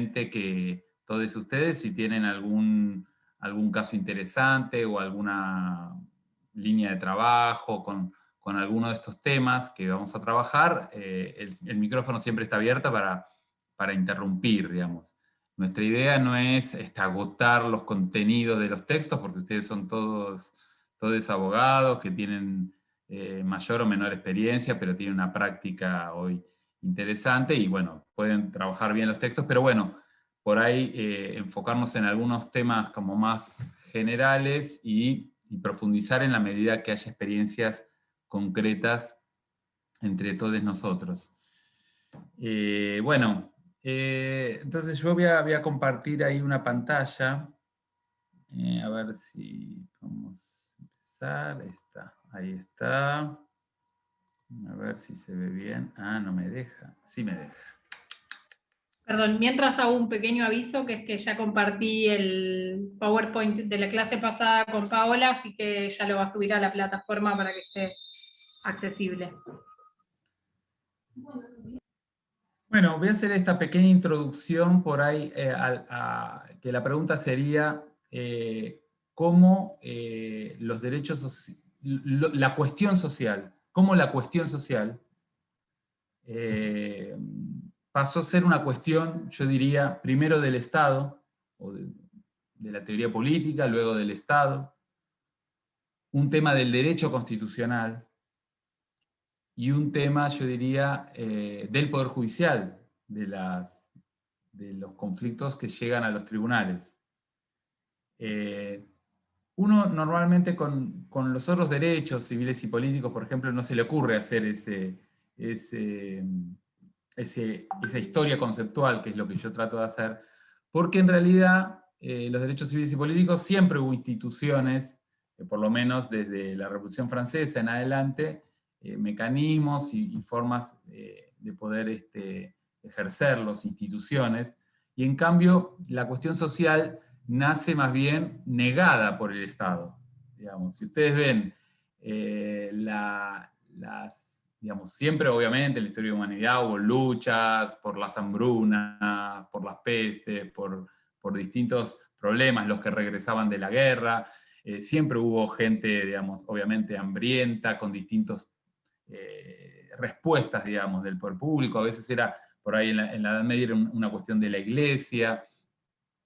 obviamente que todos ustedes, si tienen algún caso interesante o alguna línea de trabajo con alguno de estos temas que vamos a trabajar, el micrófono siempre está abierto para interrumpir, digamos. Nuestra idea no es agotar los contenidos de los textos, porque ustedes son todos abogados que tienen mayor o menor experiencia, pero tienen una práctica hoy interesante y bueno, pueden trabajar bien los textos, pero bueno, por ahí enfocarnos en algunos temas como más generales y profundizar en la medida que haya experiencias concretas entre todos nosotros. Bueno, entonces yo voy a compartir ahí una pantalla, a ver si podemos empezar. Ahí está. A ver si se ve bien. Ah, no me deja. Sí me deja. Perdón, mientras hago un pequeño aviso, que es que ya compartí el PowerPoint de la clase pasada con Paola, así que ya lo va a subir a la plataforma para que esté accesible. Bueno, voy a hacer esta pequeña introducción por ahí, que la pregunta sería cómo los derechos, la cuestión social, cómo la cuestión social pasó a ser una cuestión, yo diría, primero del Estado, o de la teoría política, luego del Estado, un tema del derecho constitucional, y un tema, yo diría, del Poder Judicial, de los conflictos que llegan a los tribunales. Uno normalmente con los otros derechos civiles y políticos, por ejemplo, no se le ocurre hacer esa historia conceptual, que es lo que yo trato de hacer, porque en realidad los derechos civiles y políticos siempre hubo instituciones, por lo menos desde la Revolución Francesa en adelante, mecanismos y formas de poder ejercerlos, instituciones, y en cambio la cuestión social nace más bien negada por el Estado. Digamos, si ustedes ven digamos, siempre obviamente en la historia de la humanidad hubo luchas por las hambrunas, por las pestes, por distintos problemas, los que regresaban de la guerra. Siempre hubo gente, digamos, obviamente hambrienta, con distintas respuestas, digamos, del poder público. A veces era, por ahí en la Edad Media, era una cuestión de la iglesia.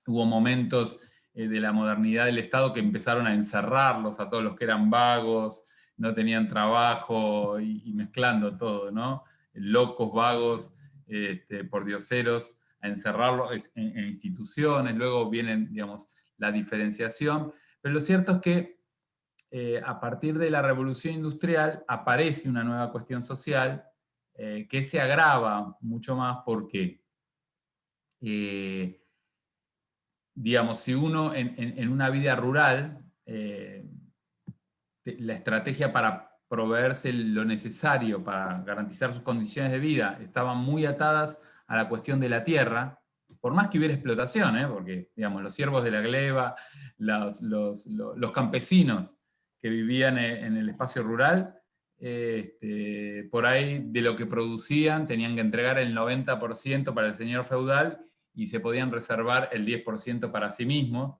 Hubo momentos de la modernidad del Estado que empezaron a encerrarlos a todos los que eran vagos, no tenían trabajo y mezclando todo, ¿no? Locos, vagos, pordioseros, a encerrarlos en instituciones. Luego vienen, digamos, la diferenciación. Pero lo cierto es que a partir de la revolución industrial aparece una nueva cuestión social que se agrava mucho más porque digamos, si uno en una vida rural, la estrategia para proveerse lo necesario para garantizar sus condiciones de vida estaban muy atadas a la cuestión de la tierra, por más que hubiera explotación, porque digamos, los siervos de la gleba, los campesinos que vivían en el espacio rural, por ahí de lo que producían tenían que entregar el 90% para el señor feudal y se podían reservar el 10% para sí mismos.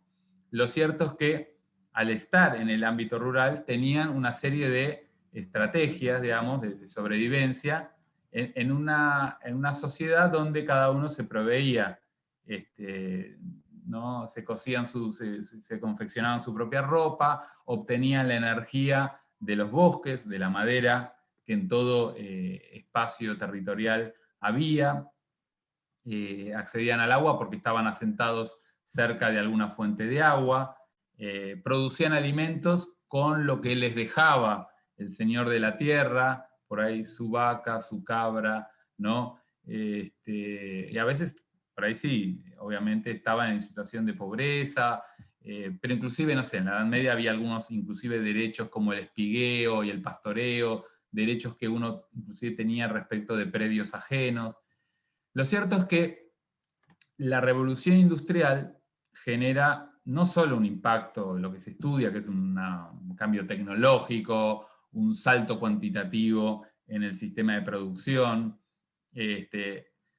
Lo cierto es que al estar en el ámbito rural tenían una serie de estrategias, digamos, de sobrevivencia en una sociedad donde cada uno se proveía, ¿no? Se cosían se confeccionaban su propia ropa, obtenían la energía de los bosques, de la madera que en todo espacio territorial había, accedían al agua porque estaban asentados cerca de alguna fuente de agua, producían alimentos con lo que les dejaba el señor de la tierra, por ahí su vaca, su cabra, ¿no? Y a veces, por ahí sí, obviamente estaban en situación de pobreza, pero inclusive, no sé, en la Edad Media había algunos inclusive derechos como el espigueo y el pastoreo, derechos que uno inclusive tenía respecto de predios ajenos. Lo cierto es que la revolución industrial genera no solo un impacto en lo que se estudia, que es un cambio tecnológico, un salto cuantitativo en el sistema de producción,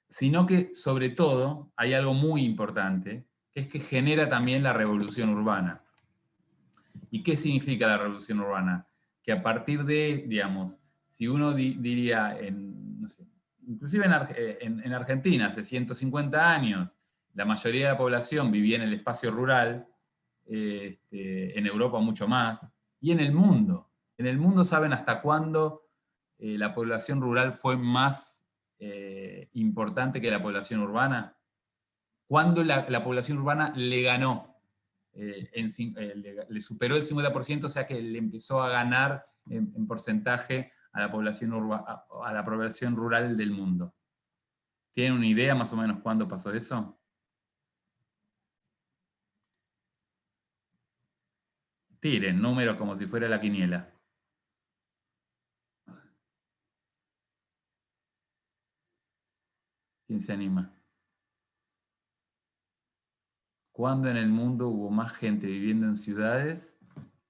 sino que sobre todo hay algo muy importante, que es que genera también la revolución urbana. ¿Y qué significa la revolución urbana? Que a partir de, digamos, si uno diría, no sé, inclusive en Argentina, hace 150 años, la mayoría de la población vivía en el espacio rural, en Europa mucho más, y en el mundo. En el mundo, ¿saben hasta cuándo la población rural fue más importante que la población urbana? ¿Cuándo la población urbana le ganó? Le superó el 50%, o sea que le empezó a ganar en porcentaje a la población rural del mundo. ¿Tienen una idea más o menos cuándo pasó eso? Tiren números como si fuera la quiniela. ¿Quién se anima? ¿Cuándo en el mundo hubo más gente viviendo en ciudades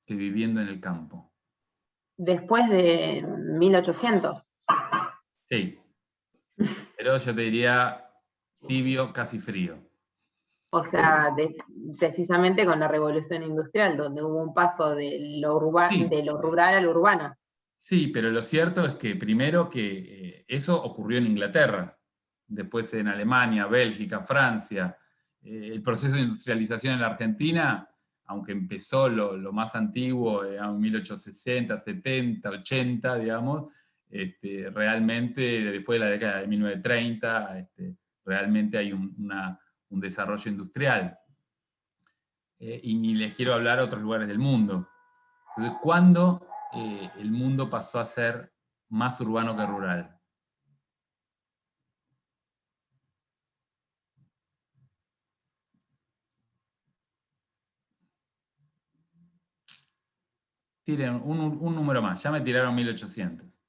que viviendo en el campo? Después de 1800. Sí, pero yo te diría tibio, casi frío. O sea, precisamente con la revolución industrial, donde hubo un paso de lo rural a lo urbano. Sí, pero lo cierto es que primero que eso ocurrió en Inglaterra, después en Alemania, Bélgica, Francia. El proceso de industrialización en la Argentina, aunque empezó lo más antiguo, en 1860, 70, 80, digamos, realmente después de la década de 1930, realmente hay un desarrollo industrial. Y ni les quiero hablar a otros lugares del mundo. Entonces, ¿cuándo el mundo pasó a ser más urbano que rural? Tiren un número más, ya me tiraron 1800.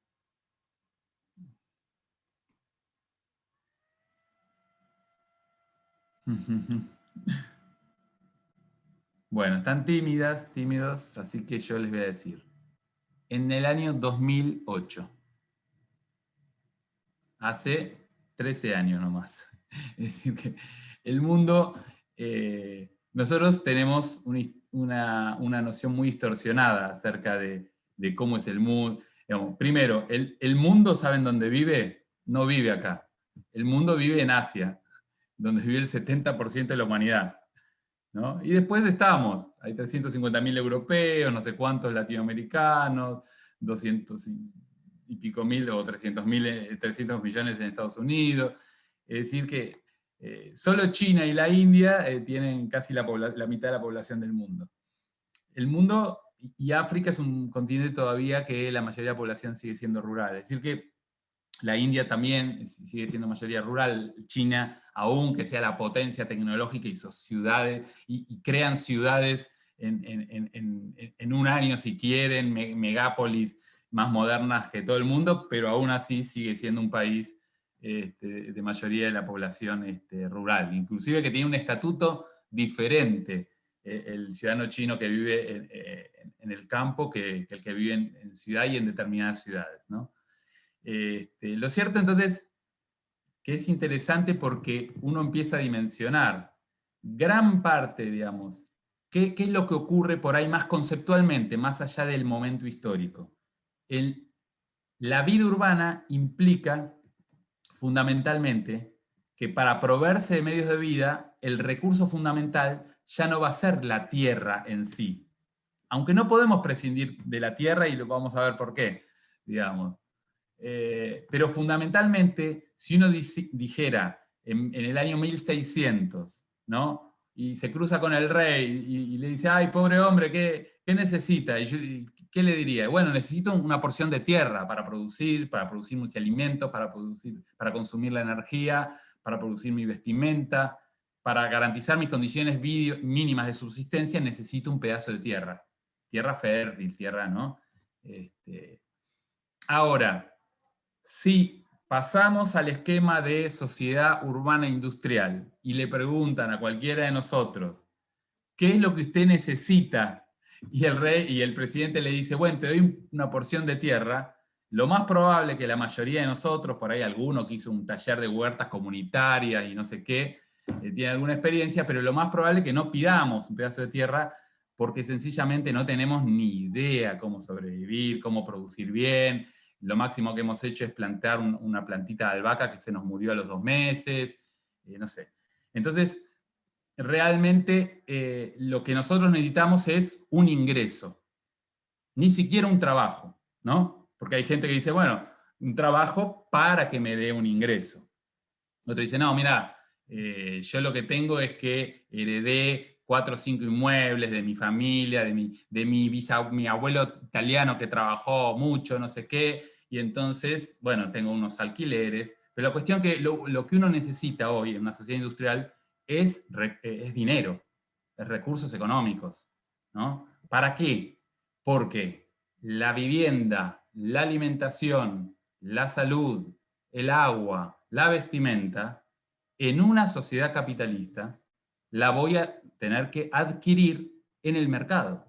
Bueno, están tímidos, así que yo les voy a decir. En el año 2008, hace 13 años nomás. Es decir, que el mundo, nosotros tenemos una noción muy distorsionada acerca de cómo es el mundo. Digamos, primero, el mundo, ¿saben dónde vive? No vive acá. El mundo vive en Asia, donde vive el 70% de la humanidad, ¿no? Y después estamos, hay 350.000 europeos, no sé cuántos latinoamericanos, 200 y pico mil o 300 millones en Estados Unidos. Es decir que solo China y la India tienen casi la mitad de la población del mundo. El mundo y África es un continente todavía que la mayoría de la población sigue siendo rural. Es decir que la India también sigue siendo mayoría rural. China, aunque sea la potencia tecnológica, hizo ciudades y crean ciudades en un año si quieren, megápolis más modernas que todo el mundo, pero aún así sigue siendo un país de mayoría de la población rural. Inclusive que tiene un estatuto diferente el ciudadano chino que vive en el campo que el que vive en ciudad y en determinadas ciudades, ¿no? Lo cierto entonces que es interesante porque uno empieza a dimensionar gran parte, digamos, qué es lo que ocurre por ahí más conceptualmente, más allá del momento histórico. La vida urbana implica fundamentalmente que para proveerse de medios de vida, el recurso fundamental ya no va a ser la tierra en sí. Aunque no podemos prescindir de la tierra y lo vamos a ver por qué, digamos. Pero fundamentalmente, si uno dijera en el año 1600, ¿no? Y se cruza con el rey y le dice, ay, pobre hombre, ¿qué necesita? Y ¿qué le diría? Bueno, necesito una porción de tierra para producir mis alimentos, para consumir la energía, para producir mi vestimenta, para garantizar mis condiciones mínimas de subsistencia, necesito un pedazo de tierra. Tierra fértil, tierra, ¿no? Ahora, si pasamos al esquema de sociedad urbana industrial y le preguntan a cualquiera de nosotros, ¿qué es lo que usted necesita? Y el rey y el presidente le dice, bueno, te doy una porción de tierra, lo más probable que la mayoría de nosotros, por ahí alguno que hizo un taller de huertas comunitarias y no sé qué, tiene alguna experiencia, pero lo más probable es que no pidamos un pedazo de tierra porque sencillamente no tenemos ni idea cómo sobrevivir, cómo producir bien. Lo máximo que hemos hecho es plantar una plantita de albahaca que se nos murió a los 2 meses, no sé. Entonces, realmente lo que nosotros necesitamos es un ingreso, ni siquiera un trabajo, ¿no? Porque hay gente que dice, bueno, un trabajo para que me dé un ingreso. Otro dice, no, mira, yo lo que tengo es que heredé 4 o 5 inmuebles de mi familia, mi abuelo italiano que trabajó mucho, no sé qué, y entonces, bueno, tengo unos alquileres. Pero la cuestión que lo que uno necesita hoy en una sociedad industrial es dinero, es recursos económicos, ¿no? ¿Para qué? Porque la vivienda, la alimentación, la salud, el agua, la vestimenta, en una sociedad capitalista, la voy a tener que adquirir en el mercado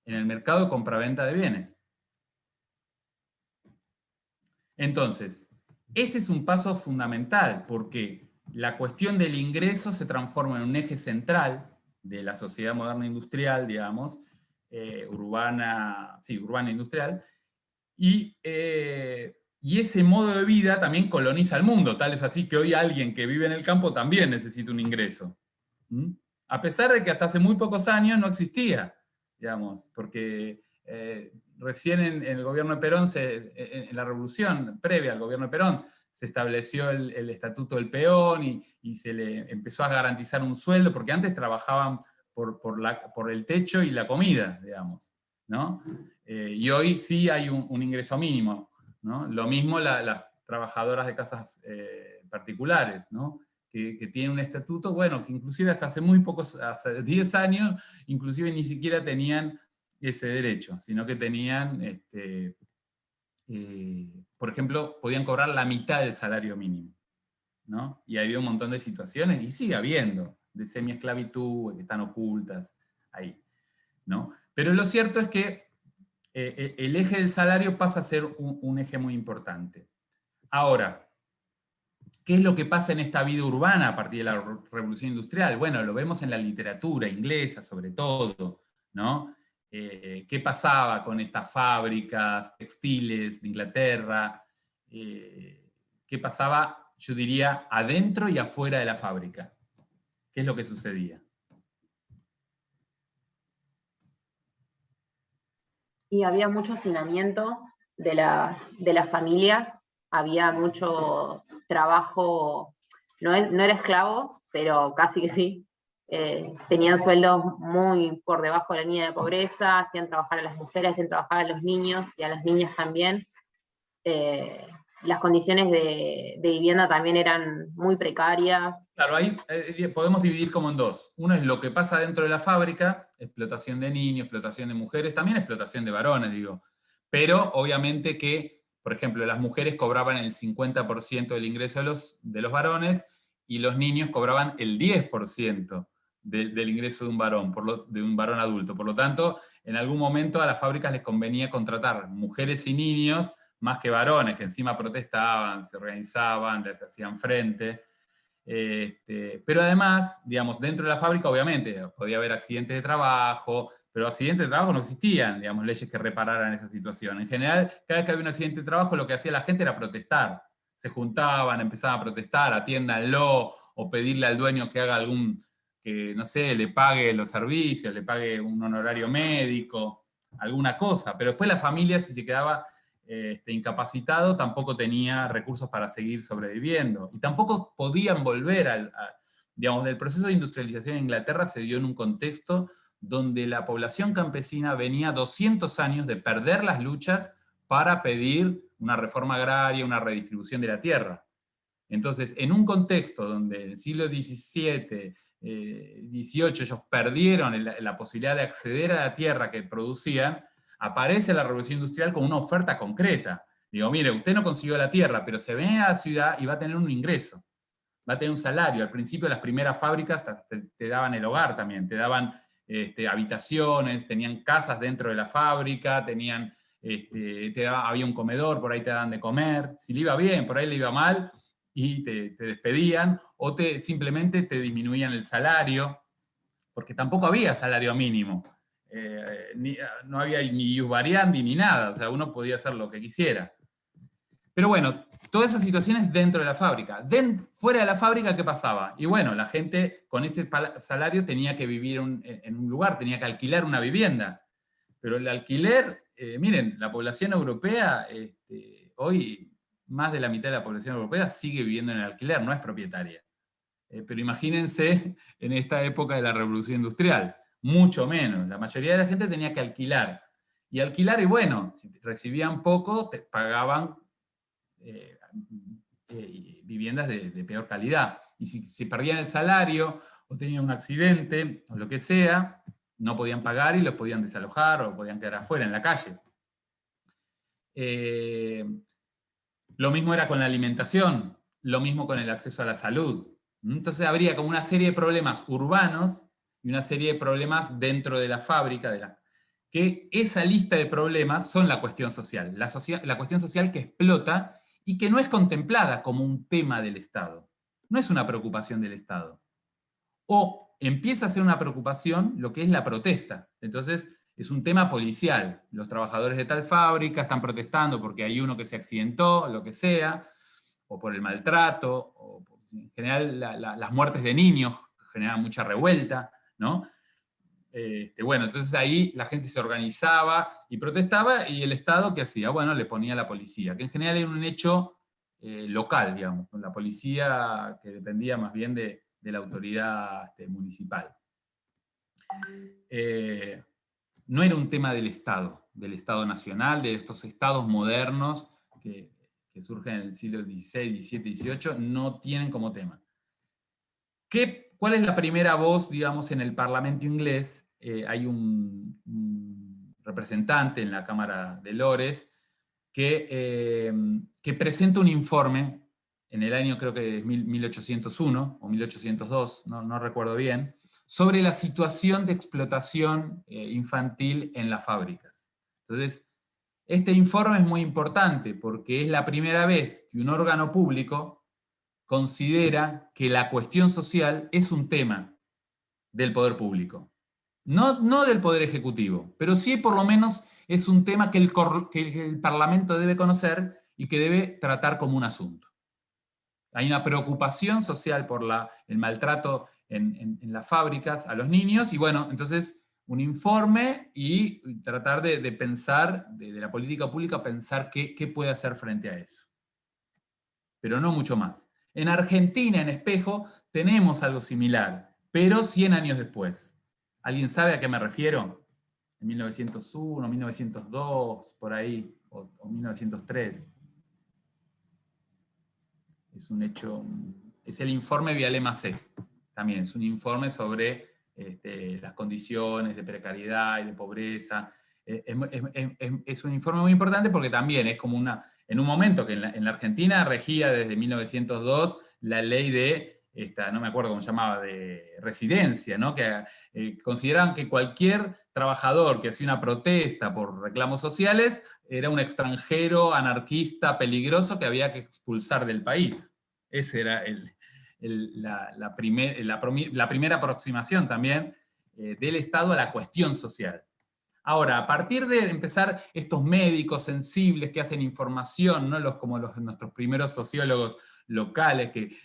de compraventa de bienes. Entonces, este es un paso fundamental porque la cuestión del ingreso se transforma en un eje central de la sociedad moderna industrial, digamos, urbana industrial, y ese modo de vida también coloniza el mundo, tal es así que hoy alguien que vive en el campo también necesita un ingreso. ¿Mm? A pesar de que hasta hace muy pocos años no existía, digamos, porque recién en el gobierno de Perón, en la revolución previa al gobierno de Perón, se estableció el estatuto del peón y se le empezó a garantizar un sueldo, porque antes trabajaban por el techo y la comida, digamos, ¿no? Y hoy sí hay un ingreso mínimo, ¿no? Lo mismo las trabajadoras de casas particulares, ¿no? Que tienen un estatuto, bueno, que inclusive hasta hace muy pocos, hace 10 años, inclusive ni siquiera tenían ese derecho, sino que tenían, por ejemplo, podían cobrar la mitad del salario mínimo, ¿no? Y había un montón de situaciones, y sigue habiendo, de semiesclavitud, que están ocultas ahí, ¿no? Pero lo cierto es que el eje del salario pasa a ser un eje muy importante. Ahora, ¿qué es lo que pasa en esta vida urbana a partir de la revolución industrial? Bueno, lo vemos en la literatura inglesa, sobre todo, ¿no? ¿Qué pasaba con estas fábricas textiles de Inglaterra? ¿Qué pasaba, yo diría, adentro y afuera de la fábrica? ¿Qué es lo que sucedía? Y había mucho hacinamiento de las familias, había mucho trabajo, no era esclavo, pero casi que sí. Tenían sueldos muy por debajo de la línea de pobreza, hacían trabajar a las mujeres, hacían trabajar a los niños y a las niñas también. Las condiciones de vivienda también eran muy precarias. Claro, ahí podemos dividir como en dos. Uno es lo que pasa dentro de la fábrica, explotación de niños, explotación de mujeres, también explotación de varones, digo. Pero obviamente que, por ejemplo, las mujeres cobraban el 50% del ingreso de los varones y los niños cobraban el 10% del ingreso de un varón, de un varón adulto. Por lo tanto, en algún momento a las fábricas les convenía contratar mujeres y niños más que varones, que encima protestaban, se organizaban, les hacían frente. Pero además, digamos, dentro de la fábrica, obviamente, podía haber accidentes de trabajo, pero accidentes de trabajo no existían, digamos, leyes que repararan esa situación. En general, cada vez que había un accidente de trabajo, lo que hacía la gente era protestar. Se juntaban, empezaban a protestar, atiéndanlo, o pedirle al dueño que haga que, no sé, le pague los servicios, le pague un honorario médico, alguna cosa. Pero después la familia, si se quedaba incapacitado, tampoco tenía recursos para seguir sobreviviendo. Y tampoco podían volver digamos, el proceso de industrialización en Inglaterra se dio en un contexto donde la población campesina venía 200 años de perder las luchas para pedir una reforma agraria, una redistribución de la tierra. Entonces, en un contexto donde en el siglo XVII, XVIII, ellos perdieron la posibilidad de acceder a la tierra que producían, aparece la revolución industrial con una oferta concreta. Digo, mire, usted no consiguió la tierra, pero se viene a la ciudad y va a tener un ingreso, va a tener un salario. Al principio las primeras fábricas te daban el hogar también, te daban habitaciones, tenían casas dentro de la fábrica, tenían había un comedor, por ahí te daban de comer, si le iba bien, por ahí le iba mal, y te despedían, o simplemente te disminuían el salario, porque tampoco había salario mínimo. No había ni ius variandi ni nada, o sea, uno podía hacer lo que quisiera. Pero bueno, todas esas situaciones dentro de la fábrica. Fuera de la fábrica, ¿qué pasaba? Y bueno, la gente con ese salario tenía que vivir en un lugar, tenía que alquilar una vivienda. Pero el alquiler, miren, la población europea, hoy más de la mitad de la población europea sigue viviendo en el alquiler, no es propietaria. Pero imagínense en esta época de la revolución industrial, mucho menos. La mayoría de la gente tenía que alquilar. Y alquilar, y bueno, si recibían poco, te pagaban viviendas de peor calidad. Y si perdían el salario, o tenían un accidente, o lo que sea, no podían pagar y los podían desalojar, o podían quedar afuera, en la calle. Lo mismo era con la alimentación, lo mismo con el acceso a la salud. Entonces habría como una serie de problemas urbanos y una serie de problemas dentro de la fábrica, que esa lista de problemas son la cuestión social. La cuestión social que explota y que no es contemplada como un tema del Estado. No es una preocupación del Estado. O empieza a ser una preocupación lo que es la protesta. Entonces es un tema policial. Los trabajadores de tal fábrica están protestando porque hay uno que se accidentó, lo que sea, o por el maltrato, o en general las muertes de niños generan mucha revuelta, ¿no? Bueno, entonces ahí la gente se organizaba y protestaba, y el Estado, ¿qué hacía? Bueno, le ponía a la policía, que en general era un hecho local, digamos, con la policía que dependía más bien de la autoridad municipal. No era un tema del Estado nacional, de estos estados modernos que surgen en el siglo XVI, XVII, XVIII, no tienen como tema. ¿Cuál es la primera voz, digamos, en el Parlamento inglés? Hay un representante en la Cámara de Lores que presenta un informe en el año, creo que es 1801 o 1802, no recuerdo bien, sobre la situación de explotación infantil en las fábricas. Entonces, este informe es muy importante porque es la primera vez que un órgano público considera que la cuestión social es un tema del poder público. No del poder ejecutivo, pero sí por lo menos es un tema que el Parlamento debe conocer y que debe tratar como un asunto. Hay una preocupación social por el maltrato en las fábricas a los niños, y bueno, entonces un informe y tratar de pensar, de la política pública, pensar qué puede hacer frente a eso. Pero no mucho más. En Argentina, en Espejo, tenemos algo similar, pero 100 años después. ¿Alguien sabe a qué me refiero? En 1901, 1902, por ahí, o 1903. Es un hecho, es el informe Vialema-C, también es un informe sobre las condiciones de precariedad y de pobreza. Es un informe muy importante porque también es como en un momento que en la Argentina regía desde 1902 la ley de, no me acuerdo cómo se llamaba, de residencia, ¿no? Que consideraban que cualquier trabajador que hacía una protesta por reclamos sociales era un extranjero anarquista peligroso que había que expulsar del país. Esa era la primera aproximación también del Estado a la cuestión social. Ahora, a partir de empezar estos médicos sensibles que hacen información, ¿no? como nuestros primeros sociólogos locales que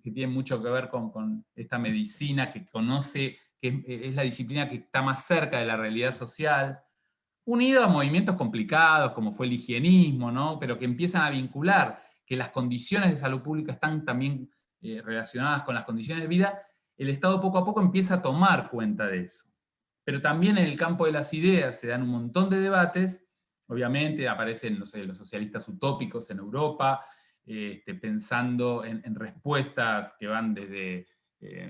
tienen mucho que ver con esta medicina que conoce, que es la disciplina que está más cerca de la realidad social, unido a movimientos complicados como fue el higienismo, ¿no? Pero que empiezan a vincular que las condiciones de salud pública están también relacionadas con las condiciones de vida, el Estado poco a poco empieza a tomar cuenta de eso. Pero también en el campo de las ideas se dan un montón de debates, obviamente aparecen, no sé, los socialistas utópicos en Europa, pensando en respuestas que van desde,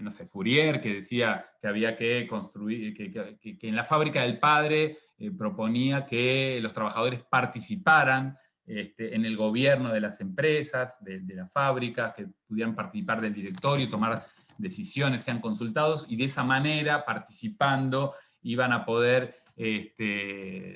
no sé, Fourier, que decía que había que construir, que en la fábrica del padre proponía que los trabajadores participaran en el gobierno de las empresas, de las fábricas, que pudieran participar del directorio, tomar decisiones, sean consultados, y de esa manera, participando, iban a poder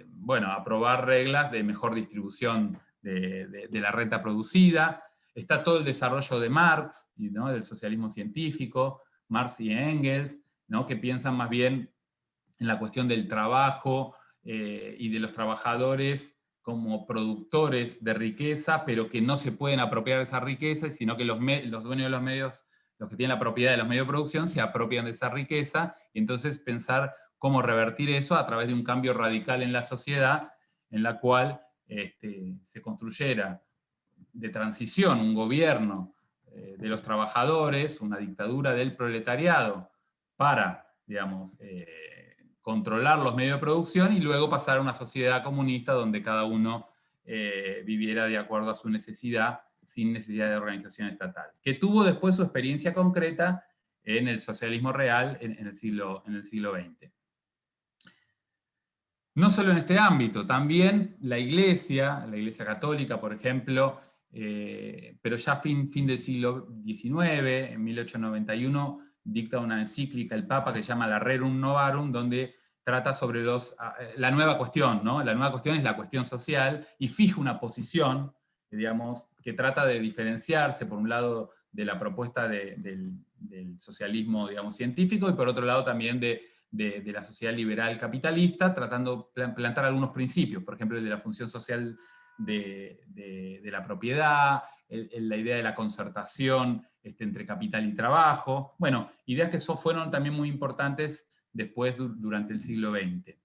bueno, aprobar reglas de mejor distribución de la renta producida. Está todo el desarrollo de Marx, ¿no?, del socialismo científico, Marx y Engels, ¿no?, que piensan más bien en la cuestión del trabajo y de los trabajadores como productores de riqueza, pero que no se pueden apropiar de esa riqueza, sino que los dueños de los medios, los que tienen la propiedad de los medios de producción, se apropian de esa riqueza, y entonces pensar cómo revertir eso a través de un cambio radical en la sociedad, en la cual se construyera de transición un gobierno de los trabajadores, una dictadura del proletariado, para, digamos, controlar los medios de producción, y luego pasar a una sociedad comunista donde cada uno viviera de acuerdo a su necesidad, sin necesidad de organización estatal, que tuvo después su experiencia concreta en el socialismo real en el siglo XX. No solo en este ámbito, también la Iglesia Católica, por ejemplo, pero ya fin del siglo XIX, en 1891, dicta una encíclica el Papa que se llama la Rerum Novarum, donde trata sobre la nueva cuestión, ¿no? La nueva cuestión es la cuestión social, y fija una posición, digamos, que trata de diferenciarse, por un lado, de la propuesta del socialismo, digamos, científico, y por otro lado también de la sociedad liberal capitalista, tratando de plantar algunos principios, por ejemplo, el de la función social de la propiedad, la idea de la concertación entre capital y trabajo. Bueno, ideas que fueron también muy importantes después durante el siglo XX.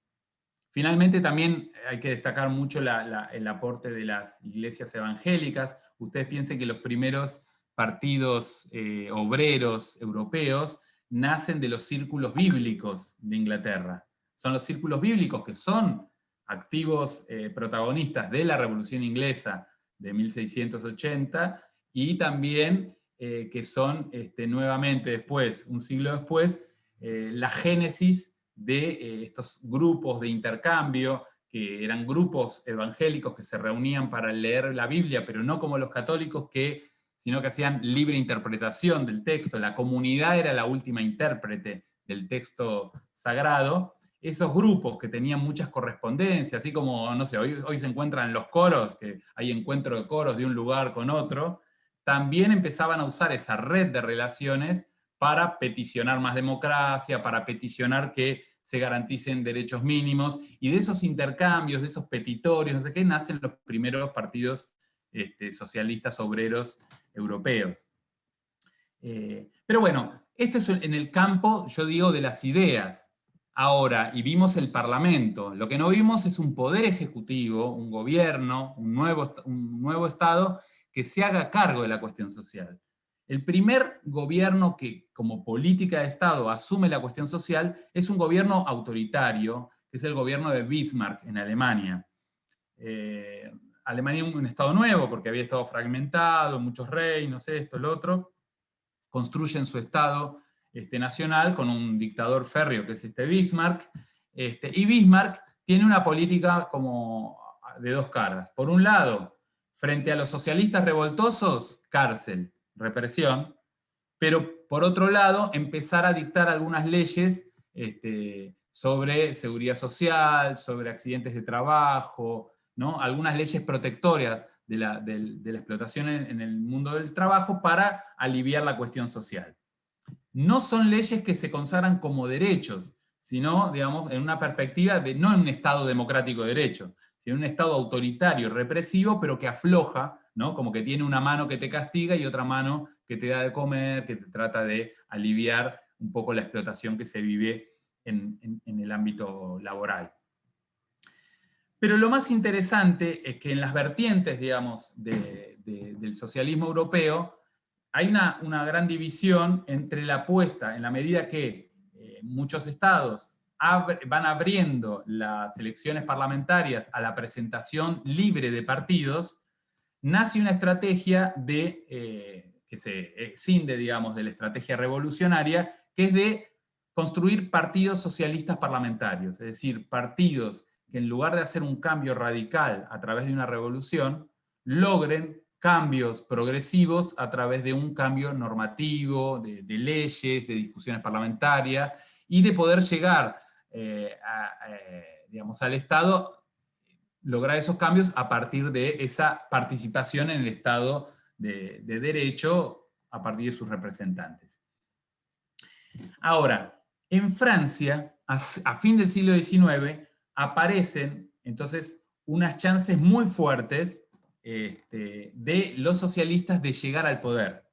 Finalmente también hay que destacar mucho el aporte de las iglesias evangélicas. Ustedes piensen que los primeros partidos obreros europeos nacen de los círculos bíblicos de Inglaterra. Son los círculos bíblicos que son activos protagonistas de la Revolución Inglesa de 1680, y también que son nuevamente después, un siglo después, la génesis de estos grupos de intercambio, que eran grupos evangélicos que se reunían para leer la Biblia, pero no como los católicos, sino que hacían libre interpretación del texto. La comunidad era la última intérprete del texto sagrado. Esos grupos que tenían muchas correspondencias, así como, no sé, hoy se encuentran los coros, que hay encuentro de coros de un lugar con otro, también empezaban a usar esa red de relaciones para peticionar más democracia, para peticionar que se garanticen derechos mínimos, y de esos intercambios, de esos petitorios, no sé qué, nacen los primeros partidos socialistas obreros europeos. Pero bueno, esto es en el campo, yo digo, de las ideas. Ahora, y vimos el Parlamento, lo que no vimos es un poder ejecutivo, un gobierno, un nuevo Estado que se haga cargo de la cuestión social. El primer gobierno que, como política de Estado, asume la cuestión social es un gobierno autoritario, que es el gobierno de Bismarck en Alemania. Alemania es un Estado nuevo, porque había estado fragmentado, muchos reinos, esto, lo otro. Construyen su Estado nacional con un dictador férreo, que es Bismarck, y Bismarck tiene una política como de dos caras. Por un lado, frente a los socialistas revoltosos, cárcel, represión, pero por otro lado, empezar a dictar algunas leyes sobre seguridad social, sobre accidentes de trabajo, ¿no? Algunas leyes protectoras de la explotación en el mundo del trabajo para aliviar la cuestión social. No son leyes que se consagran como derechos, sino, digamos, en una perspectiva de no en un Estado democrático de derecho, sino en un Estado autoritario, represivo, pero que afloja, ¿no? Como que tiene una mano que te castiga y otra mano que te da de comer, que te trata de aliviar un poco la explotación que se vive en el ámbito laboral. Pero lo más interesante es que en las vertientes, digamos, del socialismo europeo, hay una gran división entre la apuesta, en la medida que muchos estados van abriendo las elecciones parlamentarias a la presentación libre de partidos, nace una estrategia que se escinde, digamos, de la estrategia revolucionaria, que es de construir partidos socialistas parlamentarios, es decir, partidos que en lugar de hacer un cambio radical a través de una revolución, logren cambios progresivos a través de un cambio normativo, de leyes, de discusiones parlamentarias, y de poder llegar digamos, al Estado lograr esos cambios a partir de esa participación en el Estado de Derecho a partir de sus representantes. Ahora, en Francia, a fin del siglo XIX, aparecen entonces unas chances muy fuertes de los socialistas de llegar al poder.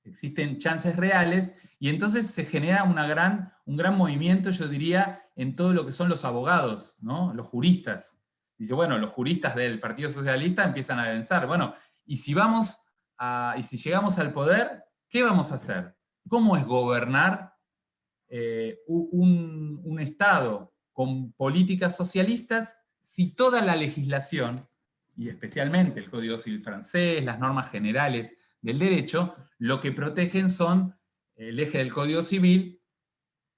Existen chances reales y entonces se genera un gran movimiento, yo diría, en todo lo que son los abogados, ¿no? Los juristas. Dice, bueno, los juristas del Partido Socialista empiezan a pensar, bueno, y si llegamos al poder, ¿qué vamos a hacer? ¿Cómo es gobernar un Estado con políticas socialistas si toda la legislación, y especialmente el Código Civil francés, las normas generales del derecho, lo que protegen son el eje del Código Civil,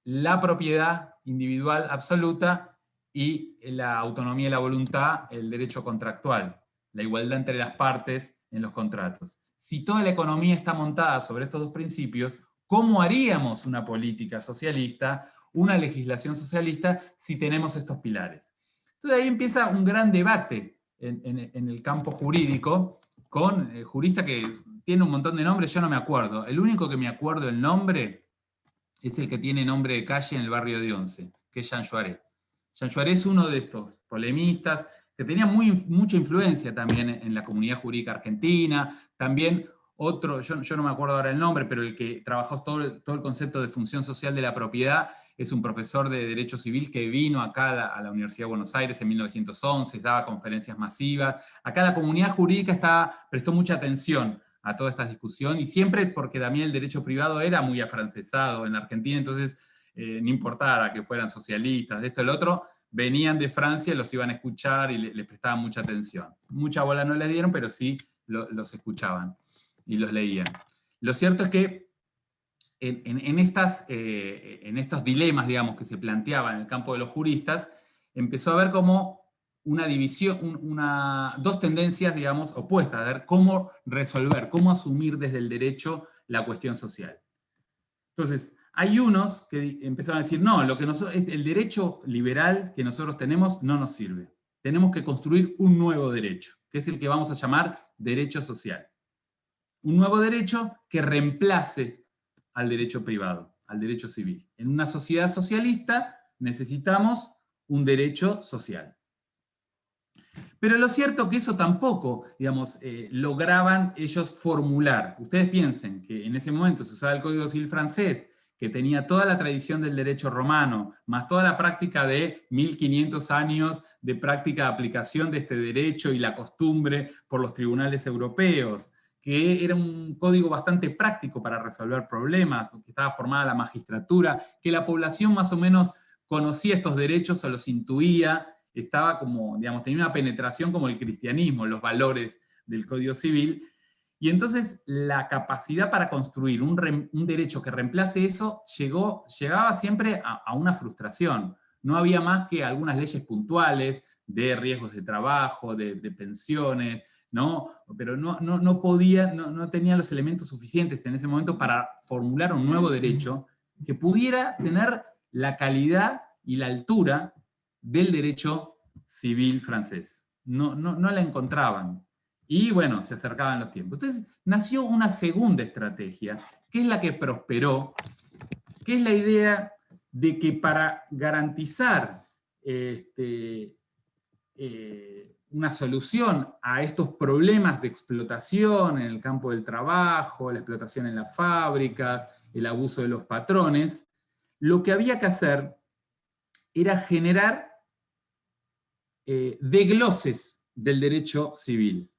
la propiedad individual absoluta y la autonomía y la voluntad, el derecho contractual, la igualdad entre las partes en los contratos? Si toda la economía está montada sobre estos dos principios, ¿cómo haríamos una política socialista, una legislación socialista, si tenemos estos pilares? Entonces ahí empieza un gran debate en el campo jurídico, con el jurista que tiene un montón de nombres, yo no me acuerdo. El único que me acuerdo el nombre es el que tiene nombre de calle en el barrio de Once, que es Jean Jaurès. Jean Jaurès es uno de estos polemistas que tenía mucha influencia también en la comunidad jurídica argentina, también otro, yo no me acuerdo ahora el nombre, pero el que trabajó todo el concepto de función social de la propiedad, es un profesor de Derecho Civil que vino acá a la Universidad de Buenos Aires en 1911, daba conferencias masivas. Acá la comunidad jurídica prestó mucha atención a toda esta discusión, y siempre porque también el derecho privado era muy afrancesado en Argentina, entonces no importaba que fueran socialistas, esto, el otro, venían de Francia, los iban a escuchar y les prestaban mucha atención. Mucha bola no les dieron, pero sí los escuchaban y los leían. Lo cierto es que en estos dilemas, digamos, que se planteaban en el campo de los juristas, empezó a haber como una división, dos tendencias, digamos, opuestas, a ver cómo resolver, cómo asumir desde el derecho la cuestión social. Entonces, hay unos que empezaron a decir, no, el derecho liberal que nosotros tenemos no nos sirve. Tenemos que construir un nuevo derecho, que es el que vamos a llamar derecho social. Un nuevo derecho que reemplace al derecho privado, al derecho civil. En una sociedad socialista necesitamos un derecho social. Pero lo cierto es que eso tampoco, digamos, lograban ellos formular. Ustedes piensen que en ese momento se usaba el Código Civil francés, que tenía toda la tradición del derecho romano, más toda la práctica de 1500 años de práctica de aplicación de este derecho y la costumbre por los tribunales europeos, que era un código bastante práctico para resolver problemas, que estaba formada la magistratura, que la población más o menos conocía estos derechos o los intuía, estaba como, digamos, tenía una penetración como el cristianismo, los valores del Código Civil, y entonces la capacidad para construir un derecho que reemplace eso llegaba siempre a una frustración. No había más que algunas leyes puntuales de riesgos de trabajo, de pensiones, ¿no? Pero no tenía los elementos suficientes en ese momento para formular un nuevo derecho que pudiera tener la calidad y la altura del derecho civil francés. No la encontraban. Y bueno, se acercaban los tiempos. Entonces nació una segunda estrategia, que es la que prosperó, que es la idea de que para garantizar una solución a estos problemas de explotación en el campo del trabajo, la explotación en las fábricas, el abuso de los patrones, lo que había que hacer era generar desgloses del derecho civil.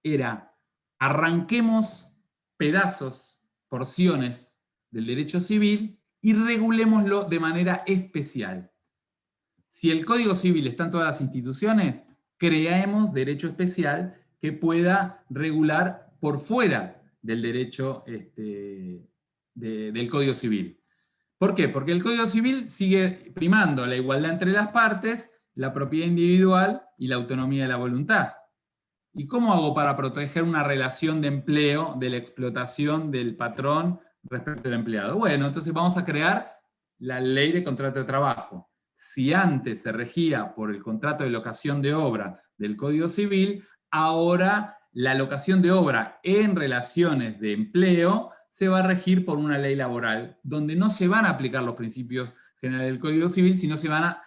Era, arranquemos pedazos, porciones del derecho civil y regulémoslo de manera especial. Si el Código Civil está en todas las instituciones, creemos derecho especial que pueda regular por fuera del derecho del Código Civil. ¿Por qué? Porque el Código Civil sigue primando la igualdad entre las partes, la propiedad individual y la autonomía de la voluntad. ¿Y cómo hago para proteger una relación de empleo, de la explotación del patrón respecto al empleado? Bueno, entonces vamos a crear la ley de contrato de trabajo. Si antes se regía por el contrato de locación de obra del Código Civil, ahora la locación de obra en relaciones de empleo se va a regir por una ley laboral, donde no se van a aplicar los principios generales del Código Civil, sino se van a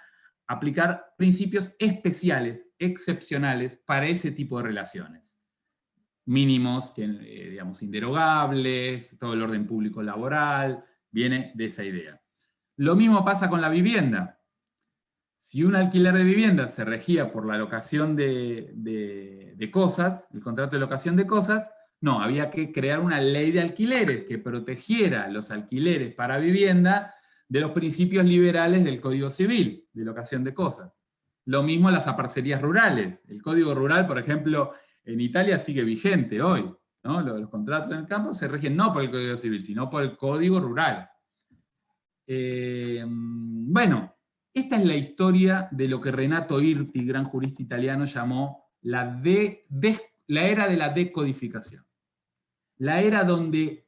aplicar principios especiales, excepcionales, para ese tipo de relaciones. Mínimos, digamos, inderogables, todo el orden público laboral, viene de esa idea. Lo mismo pasa con la vivienda. Si un alquiler de vivienda se regía por la locación de cosas, el contrato de locación de cosas, no, había que crear una ley de alquileres que protegiera los alquileres para vivienda de los principios liberales del Código Civil, de locación de cosas. Lo mismo las aparcerías rurales. El Código Rural, por ejemplo, en Italia sigue vigente hoy, ¿no? Los contratos en el campo se rigen no por el Código Civil, sino por el Código Rural. Bueno, esta es la historia de lo que Renato Irti, gran jurista italiano, llamó la era de la decodificación. La era donde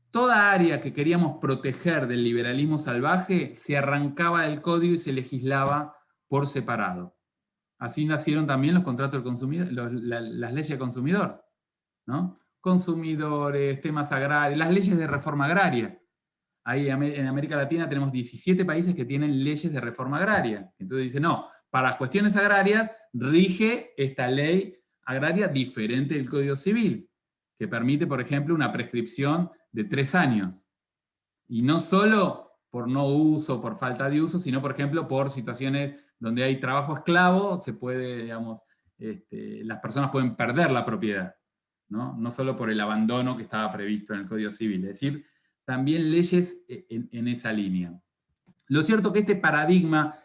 toda área que queríamos proteger del liberalismo salvaje se arrancaba del código y se legislaba por separado. Así nacieron también los contratos del consumidor, las leyes de consumidor, ¿no? Consumidores, temas agrarios, las leyes de reforma agraria. Ahí en América Latina tenemos 17 países que tienen leyes de reforma agraria. Entonces dice, no, para cuestiones agrarias rige esta ley agraria diferente del Código Civil, que permite, por ejemplo, una prescripción de 3 años. Y no solo por no uso, por falta de uso, sino, por ejemplo, por situaciones donde hay trabajo esclavo, se puede, digamos, las personas pueden perder la propiedad, ¿no? No solo por el abandono que estaba previsto en el Código Civil. Es decir, también leyes en esa línea. Lo cierto es que este paradigma,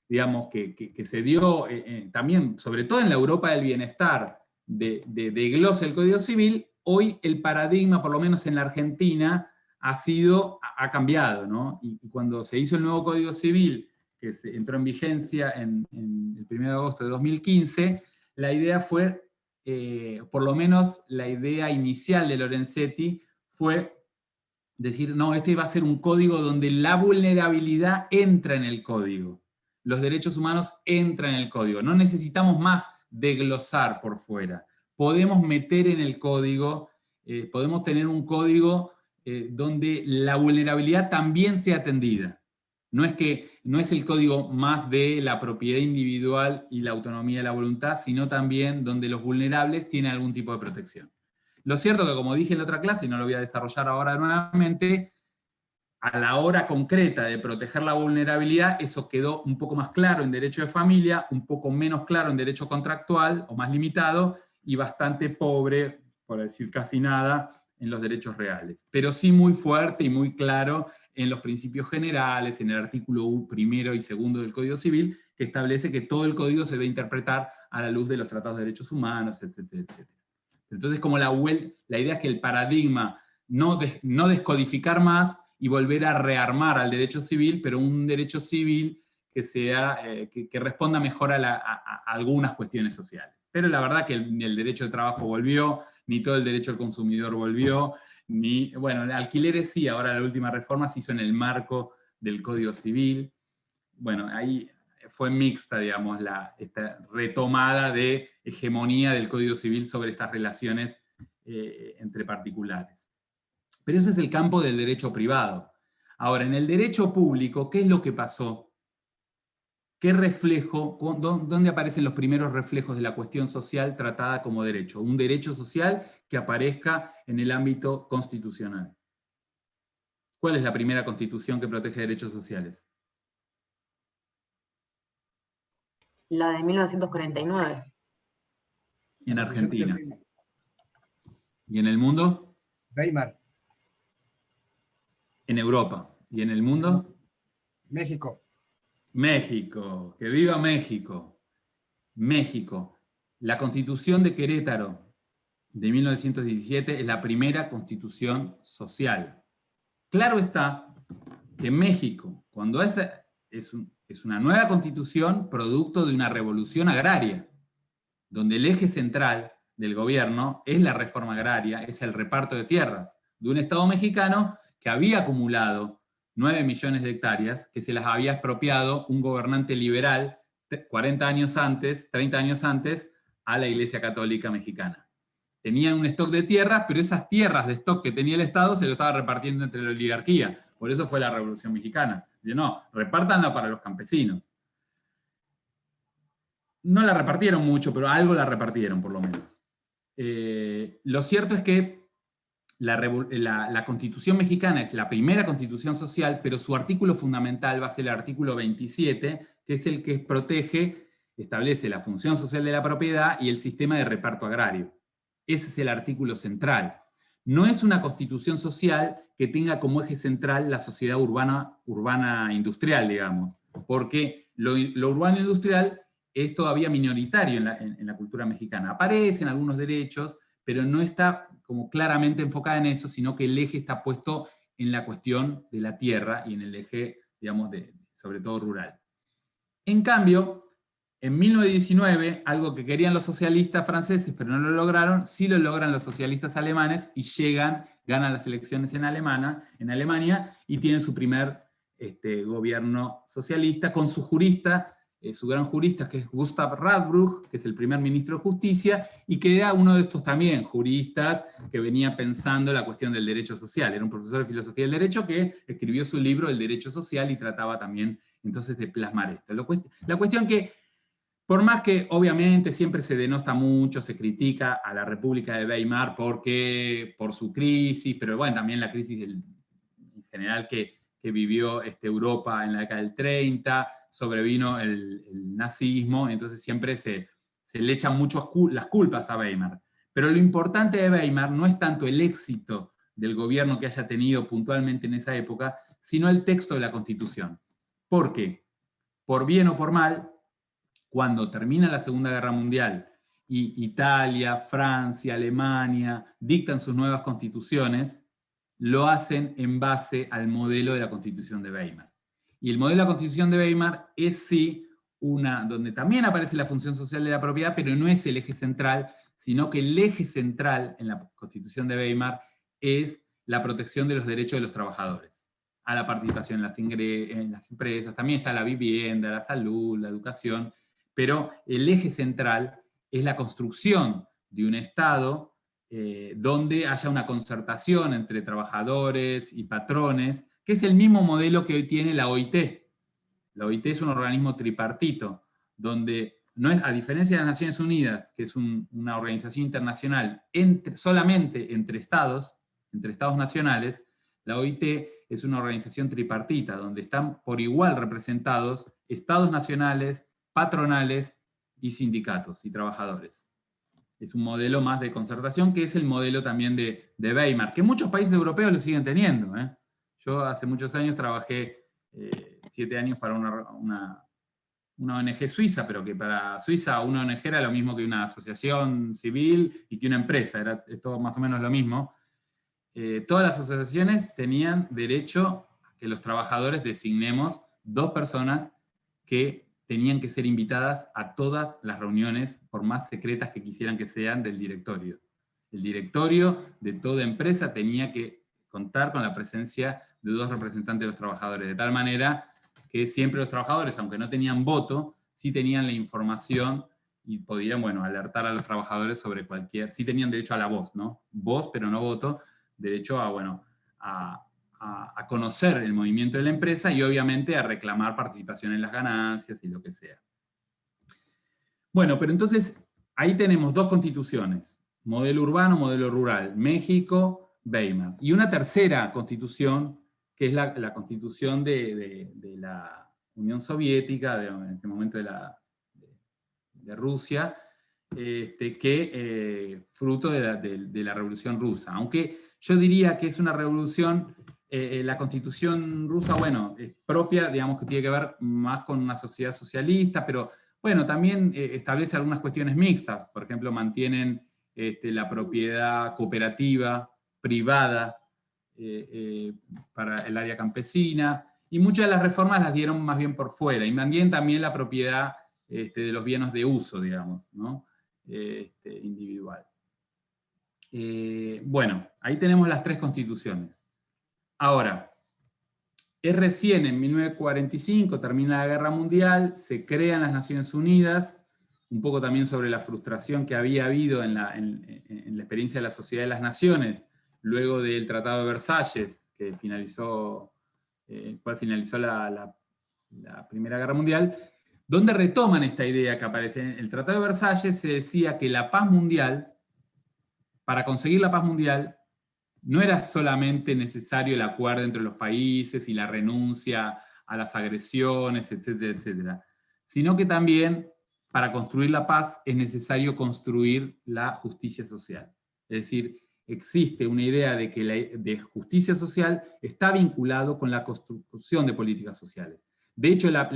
digamos, que se dio también, sobre todo en la Europa del bienestar, de glosa del Código Civil, hoy el paradigma, por lo menos en la Argentina, ha cambiado, ¿no? Y cuando se hizo el nuevo Código Civil, que entró en vigencia en el 1 de agosto de 2015, la idea fue, por lo menos la idea inicial de Lorenzetti, fue decir, no, este va a ser un código donde la vulnerabilidad entra en el código. Los derechos humanos entran en el código. No necesitamos más desglosar por fuera. Podemos meter en el código, podemos tener un código donde la vulnerabilidad también sea atendida. No es el código más de la propiedad individual y la autonomía de la voluntad, sino también donde los vulnerables tienen algún tipo de protección. Lo cierto es que, como dije en la otra clase, y no lo voy a desarrollar ahora nuevamente, a la hora concreta de proteger la vulnerabilidad, eso quedó un poco más claro en derecho de familia, un poco menos claro en derecho contractual, o más limitado, y bastante pobre, por decir casi nada, en los derechos reales. Pero sí muy fuerte y muy claro en los principios generales, en el artículo primero y segundo del Código Civil, que establece que todo el código se debe interpretar a la luz de los tratados de derechos humanos, etcétera, etcétera. Entonces, como la idea es que el paradigma no descodificar más y volver a rearmar al derecho civil, pero un derecho civil que responda mejor a algunas cuestiones sociales. Pero la verdad que ni el derecho de trabajo volvió, ni todo el derecho al consumidor volvió, bueno, alquileres sí, ahora la última reforma se hizo en el marco del Código Civil. Bueno, ahí fue mixta, digamos, esta retomada de hegemonía del Código Civil sobre estas relaciones entre particulares. Pero ese es el campo del derecho privado. Ahora, en el derecho público, ¿qué es lo que pasó? ¿Qué reflejo, dónde aparecen los primeros reflejos de la cuestión social tratada como derecho? Un derecho social que aparezca en el ámbito constitucional. ¿Cuál es la primera constitución que protege derechos sociales? La de 1949. En Argentina. ¿Y en el mundo? Weimar. En Europa. ¿Y en el mundo? México. México. ¡Que viva México! México. La Constitución de Querétaro de 1917 es la primera constitución social. Claro está que México, cuando es una nueva constitución producto de una revolución agraria, donde el eje central del gobierno es la reforma agraria, es el reparto de tierras de un Estado mexicano que había acumulado 9 millones de hectáreas que se las había expropiado un gobernante liberal 40 años antes, 30 años antes, a la Iglesia Católica Mexicana. Tenían un stock de tierras, pero esas tierras de stock que tenía el Estado se lo estaba repartiendo entre la oligarquía. Por eso fue la Revolución Mexicana. Dice, no, repártanla para los campesinos. No la repartieron mucho, pero algo la repartieron, por lo menos. Lo cierto es que la Constitución mexicana es la primera constitución social, pero su artículo fundamental va a ser el artículo 27, que es el que protege, establece la función social de la propiedad y el sistema de reparto agrario. Ese es el artículo central. No es una constitución social que tenga como eje central la sociedad urbana industrial, digamos, porque lo urbano industrial es todavía minoritario en la cultura mexicana. Aparecen algunos derechos, pero no está como claramente enfocada en eso, sino que el eje está puesto en la cuestión de la tierra y en el eje, digamos, sobre todo rural. En cambio, en 1919, algo que querían los socialistas franceses, pero no lo lograron, sí lo logran los socialistas alemanes y ganan las elecciones en Alemania y tienen su primer gobierno socialista con su jurista, su gran jurista, que es Gustav Radbruch, que es el primer ministro de Justicia, y que era uno de estos también juristas que venía pensando la cuestión del derecho social. Era un profesor de filosofía del derecho que escribió su libro El derecho social y trataba también entonces de plasmar esto. La cuestión que, por más que obviamente siempre se denosta mucho, se critica a la República de Weimar por su crisis, pero bueno, también la crisis en general que vivió Europa en la década del 30, sobrevino el nazismo, entonces siempre se le echan mucho las culpas a Weimar. Pero lo importante de Weimar no es tanto el éxito del gobierno que haya tenido puntualmente en esa época, sino el texto de la Constitución. ¿Por qué? Por bien o por mal, cuando termina la Segunda Guerra Mundial y Italia, Francia, Alemania dictan sus nuevas constituciones, lo hacen en base al modelo de la Constitución de Weimar. Y el modelo de la Constitución de Weimar es sí donde también aparece la función social de la propiedad, pero no es el eje central, sino que el eje central en la Constitución de Weimar es la protección de los derechos de los trabajadores, a la participación en las empresas, también está la vivienda, la salud, la educación, pero el eje central es la construcción de un Estado donde haya una concertación entre trabajadores y patrones, que es el mismo modelo que hoy tiene la OIT. La OIT es un organismo tripartito, donde no es, a diferencia de las Naciones Unidas, que es una organización internacional solamente entre estados nacionales, la OIT es una organización tripartita, donde están por igual representados estados nacionales, patronales y sindicatos y trabajadores. Es un modelo más de concertación, que es el modelo también de Weimar, que muchos países europeos lo siguen teniendo. Yo hace muchos años trabajé 7 años para una ONG suiza, pero que para Suiza una ONG era lo mismo que una asociación civil y que una empresa, era todo más o menos lo mismo. Todas las asociaciones tenían derecho a que los trabajadores designemos 2 personas que tenían que ser invitadas a todas las reuniones, por más secretas que quisieran que sean, del directorio. El directorio de toda empresa tenía que contar con la presencia de 2 representantes de los trabajadores, de tal manera que siempre los trabajadores, aunque no tenían voto, sí tenían la información y podían, bueno, alertar a los trabajadores sobre sí tenían derecho a la voz, ¿no? Voz, pero no voto, derecho a, bueno, a conocer el movimiento de la empresa y obviamente a reclamar participación en las ganancias y lo que sea. Bueno, pero entonces ahí tenemos 2 constituciones, modelo urbano, modelo rural, México, Weimar, y una tercera constitución, que es la constitución de la Unión Soviética, en ese momento de Rusia, fruto de la Revolución Rusa. Aunque yo diría que es una revolución, la Constitución rusa, bueno, es propia, digamos que tiene que ver más con una sociedad socialista, pero bueno, también establece algunas cuestiones mixtas. Por ejemplo, mantienen la propiedad cooperativa, privada, para el área campesina, y muchas de las reformas las dieron más bien por fuera, y también la propiedad de los bienes de uso, digamos, ¿no? Individual. Bueno, ahí tenemos las 3 constituciones. Ahora, Es recién en 1945, termina la Guerra Mundial, se crean las Naciones Unidas, un poco también sobre la frustración que había habido en la experiencia de la Sociedad de las Naciones, luego del Tratado de Versalles, que finalizó, cual finalizó la Primera Guerra Mundial, donde retoman esta idea que aparece. En el Tratado de Versalles se decía que la paz mundial, para conseguir la paz mundial, no era solamente necesario el acuerdo entre los países y la renuncia a las agresiones, etcétera, etcétera, sino que también para construir la paz es necesario construir la justicia social. Es decir, existe una idea de que de justicia social está vinculado con la construcción de políticas sociales. De hecho, la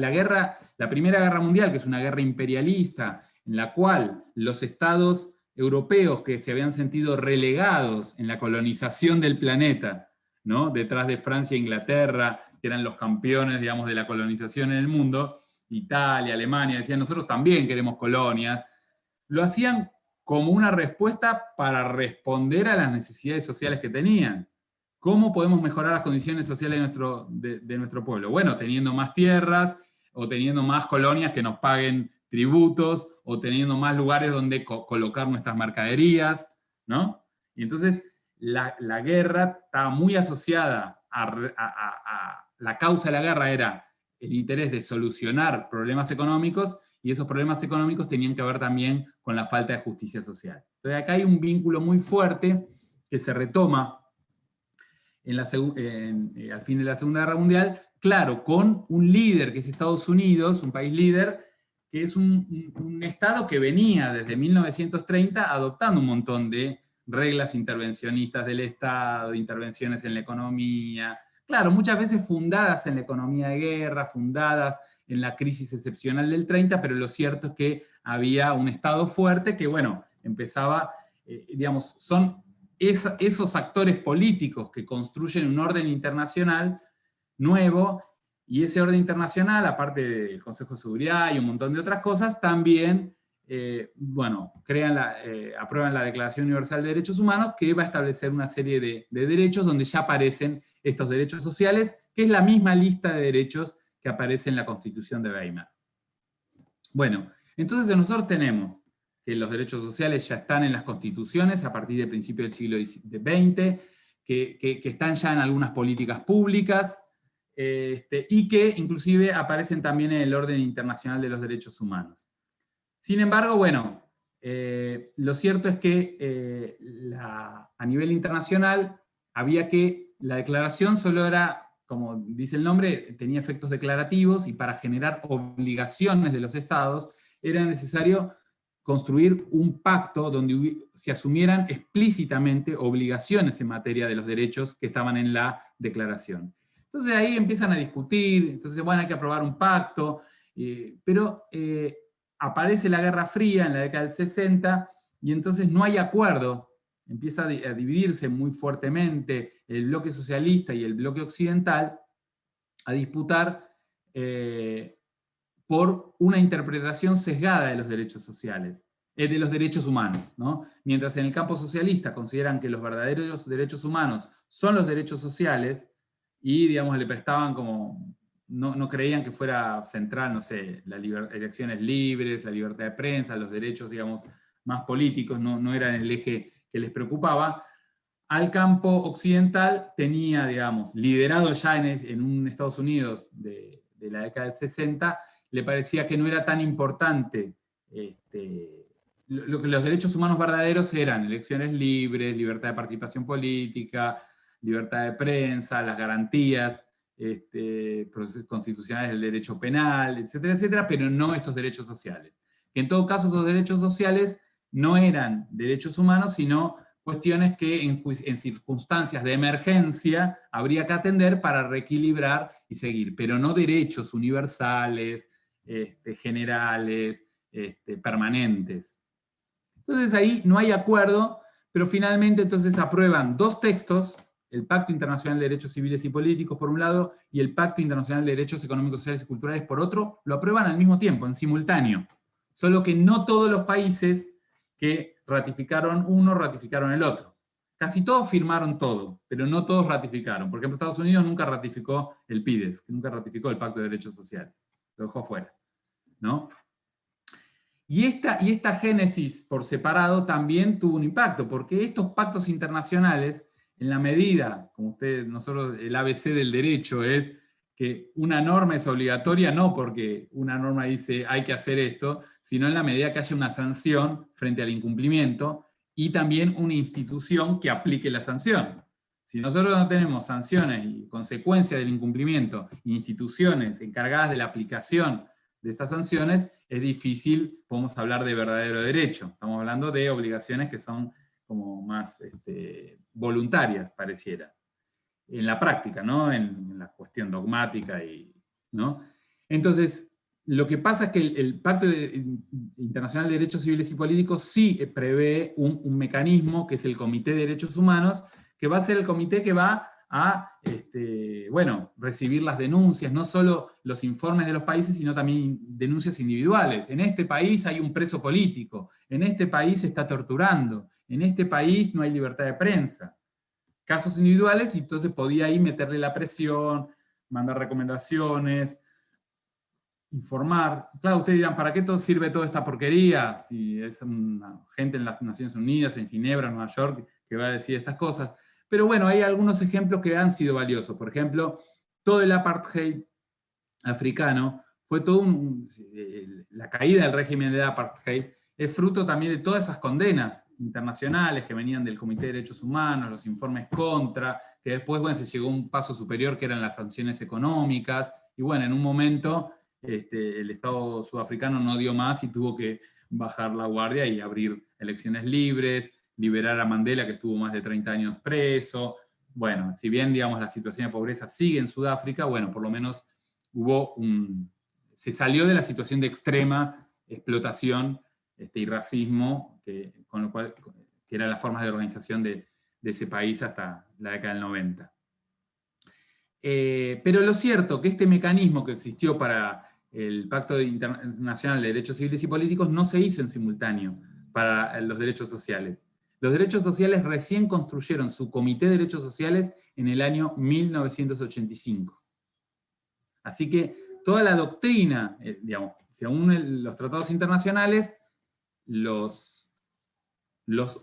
Primera Guerra Mundial, que es una guerra imperialista, en la cual los estados europeos que se habían sentido relegados en la colonización del planeta, ¿no? Detrás de Francia e Inglaterra, que eran los campeones, digamos, de la colonización en el mundo, Italia, Alemania, decían, nosotros también queremos colonias, lo hacían como una respuesta para responder a las necesidades sociales que tenían. ¿Cómo podemos mejorar las condiciones sociales de nuestro pueblo? Bueno, teniendo más tierras, o teniendo más colonias que nos paguen tributos, o teniendo más lugares donde colocar nuestras mercaderías, ¿no? Y entonces la guerra estaba muy asociada a la causa de la guerra era el interés de solucionar problemas económicos, y esos problemas económicos tenían que ver también con la falta de justicia social. Entonces acá hay un vínculo muy fuerte que se retoma al fin de la Segunda Guerra Mundial, claro, con un líder que es Estados Unidos, un país líder, que es un Estado que venía desde 1930 adoptando un montón de reglas intervencionistas del Estado, intervenciones en la economía, claro, muchas veces fundadas en la economía de guerra, fundadas en la crisis excepcional del 30, pero lo cierto es que había un Estado fuerte que, bueno, empezaba, digamos, son esos actores políticos que construyen un orden internacional nuevo, y ese orden internacional, aparte del Consejo de Seguridad y un montón de otras cosas, también, bueno, aprueban la Declaración Universal de Derechos Humanos, que va a establecer una serie de derechos donde ya aparecen estos derechos sociales, que es la misma lista de derechos que aparece en la Constitución de Weimar. Bueno, entonces nosotros tenemos que los derechos sociales ya están en las constituciones a partir del principio del siglo XX, que están ya en algunas políticas públicas, y que inclusive aparecen también en el orden internacional de los derechos humanos. Sin embargo, bueno, lo cierto es que a nivel internacional la declaración solo era, como dice el nombre, tenía efectos declarativos, y para generar obligaciones de los estados era necesario construir un pacto donde se asumieran explícitamente obligaciones en materia de los derechos que estaban en la declaración. Entonces ahí empiezan a discutir, entonces bueno, hay que aprobar un pacto, pero aparece la Guerra Fría en la década del 60, y entonces no hay acuerdo, empieza a dividirse muy fuertemente el bloque socialista y el bloque occidental, a disputar por una interpretación sesgada de los derechos sociales, de los derechos humanos, ¿no? Mientras en el campo socialista consideran que los verdaderos derechos humanos son los derechos sociales, y, digamos, le prestaban como, no creían que fuera central, no sé, elecciones libres, la libertad de prensa, los derechos, digamos, más políticos, no eran el eje que les preocupaba. Al campo occidental tenía, digamos, liderado ya en un Estados Unidos de la década del 60, le parecía que no era tan importante, lo que los derechos humanos verdaderos eran elecciones libres, libertad de participación política, libertad de prensa, las garantías procesos constitucionales del derecho penal, etcétera, etcétera, pero no estos derechos sociales. Que en todo caso esos derechos sociales no eran derechos humanos, sino cuestiones que en circunstancias de emergencia habría que atender para reequilibrar y seguir, pero no derechos universales, generales, permanentes. Entonces ahí no hay acuerdo, pero finalmente entonces aprueban dos textos, el Pacto Internacional de Derechos Civiles y Políticos por un lado, y el Pacto Internacional de Derechos Económicos, Sociales y Culturales por otro, lo aprueban al mismo tiempo, en simultáneo. Solo que no todos los países que ratificaron uno, ratificaron el otro. casi todos firmaron todo, pero no todos ratificaron. Por ejemplo, Estados Unidos nunca ratificó el PIDES, nunca ratificó el Pacto de Derechos Sociales. Lo dejó fuera, ¿no? Y esta génesis por separado también tuvo un impacto, porque estos pactos internacionales, en la medida, como nosotros, el ABC del derecho es que una norma es obligatoria, no porque una norma dice hay que hacer esto, sino en la medida que haya una sanción frente al incumplimiento y también una institución que aplique la sanción. Si nosotros no tenemos sanciones y consecuencias del incumplimiento, instituciones encargadas de la aplicación de estas sanciones, es difícil, podemos hablar de verdadero derecho. Estamos hablando de obligaciones que son como más voluntarias, pareciera. En la práctica, ¿no? En la cuestión dogmática, ¿no? Entonces, lo que pasa es que el Pacto Internacional de Derechos Civiles y Políticos sí prevé un mecanismo, que es el Comité de Derechos Humanos, que va a ser el comité que va a recibir las denuncias, no solo los informes de los países, sino también denuncias individuales. En este país hay un preso político, en este país se está torturando, en este país no hay libertad de prensa. Casos individuales, y entonces podía ahí meterle la presión, mandar recomendaciones, informar. Claro, ustedes dirán, ¿para qué sirve toda esta porquería? Si es gente en las Naciones Unidas, en Ginebra, en Nueva York, que va a decir estas cosas. Pero bueno, hay algunos ejemplos que han sido valiosos. Por ejemplo, todo el apartheid africano fue la caída del régimen de apartheid es fruto también de todas esas condenas internacionales que venían del Comité de Derechos Humanos, los informes contra, que después se llegó a un paso superior que eran las sanciones económicas, y bueno, en un momento el Estado sudafricano no dio más y tuvo que bajar la guardia y abrir elecciones libres, liberar a Mandela, que estuvo más de 30 años preso. Bueno, si bien, digamos, la situación de pobreza sigue en Sudáfrica, bueno, por lo menos se salió de la situación de extrema explotación y racismo, con lo cual, que eran las formas de organización de ese país hasta la década del 90. Pero lo cierto que este mecanismo que existió para el Pacto Internacional de Derechos Civiles y Políticos no se hizo en simultáneo para los derechos sociales. Los derechos sociales recién construyeron su Comité de Derechos Sociales en el año 1985. Así que toda la doctrina, digamos, según los tratados internacionales, los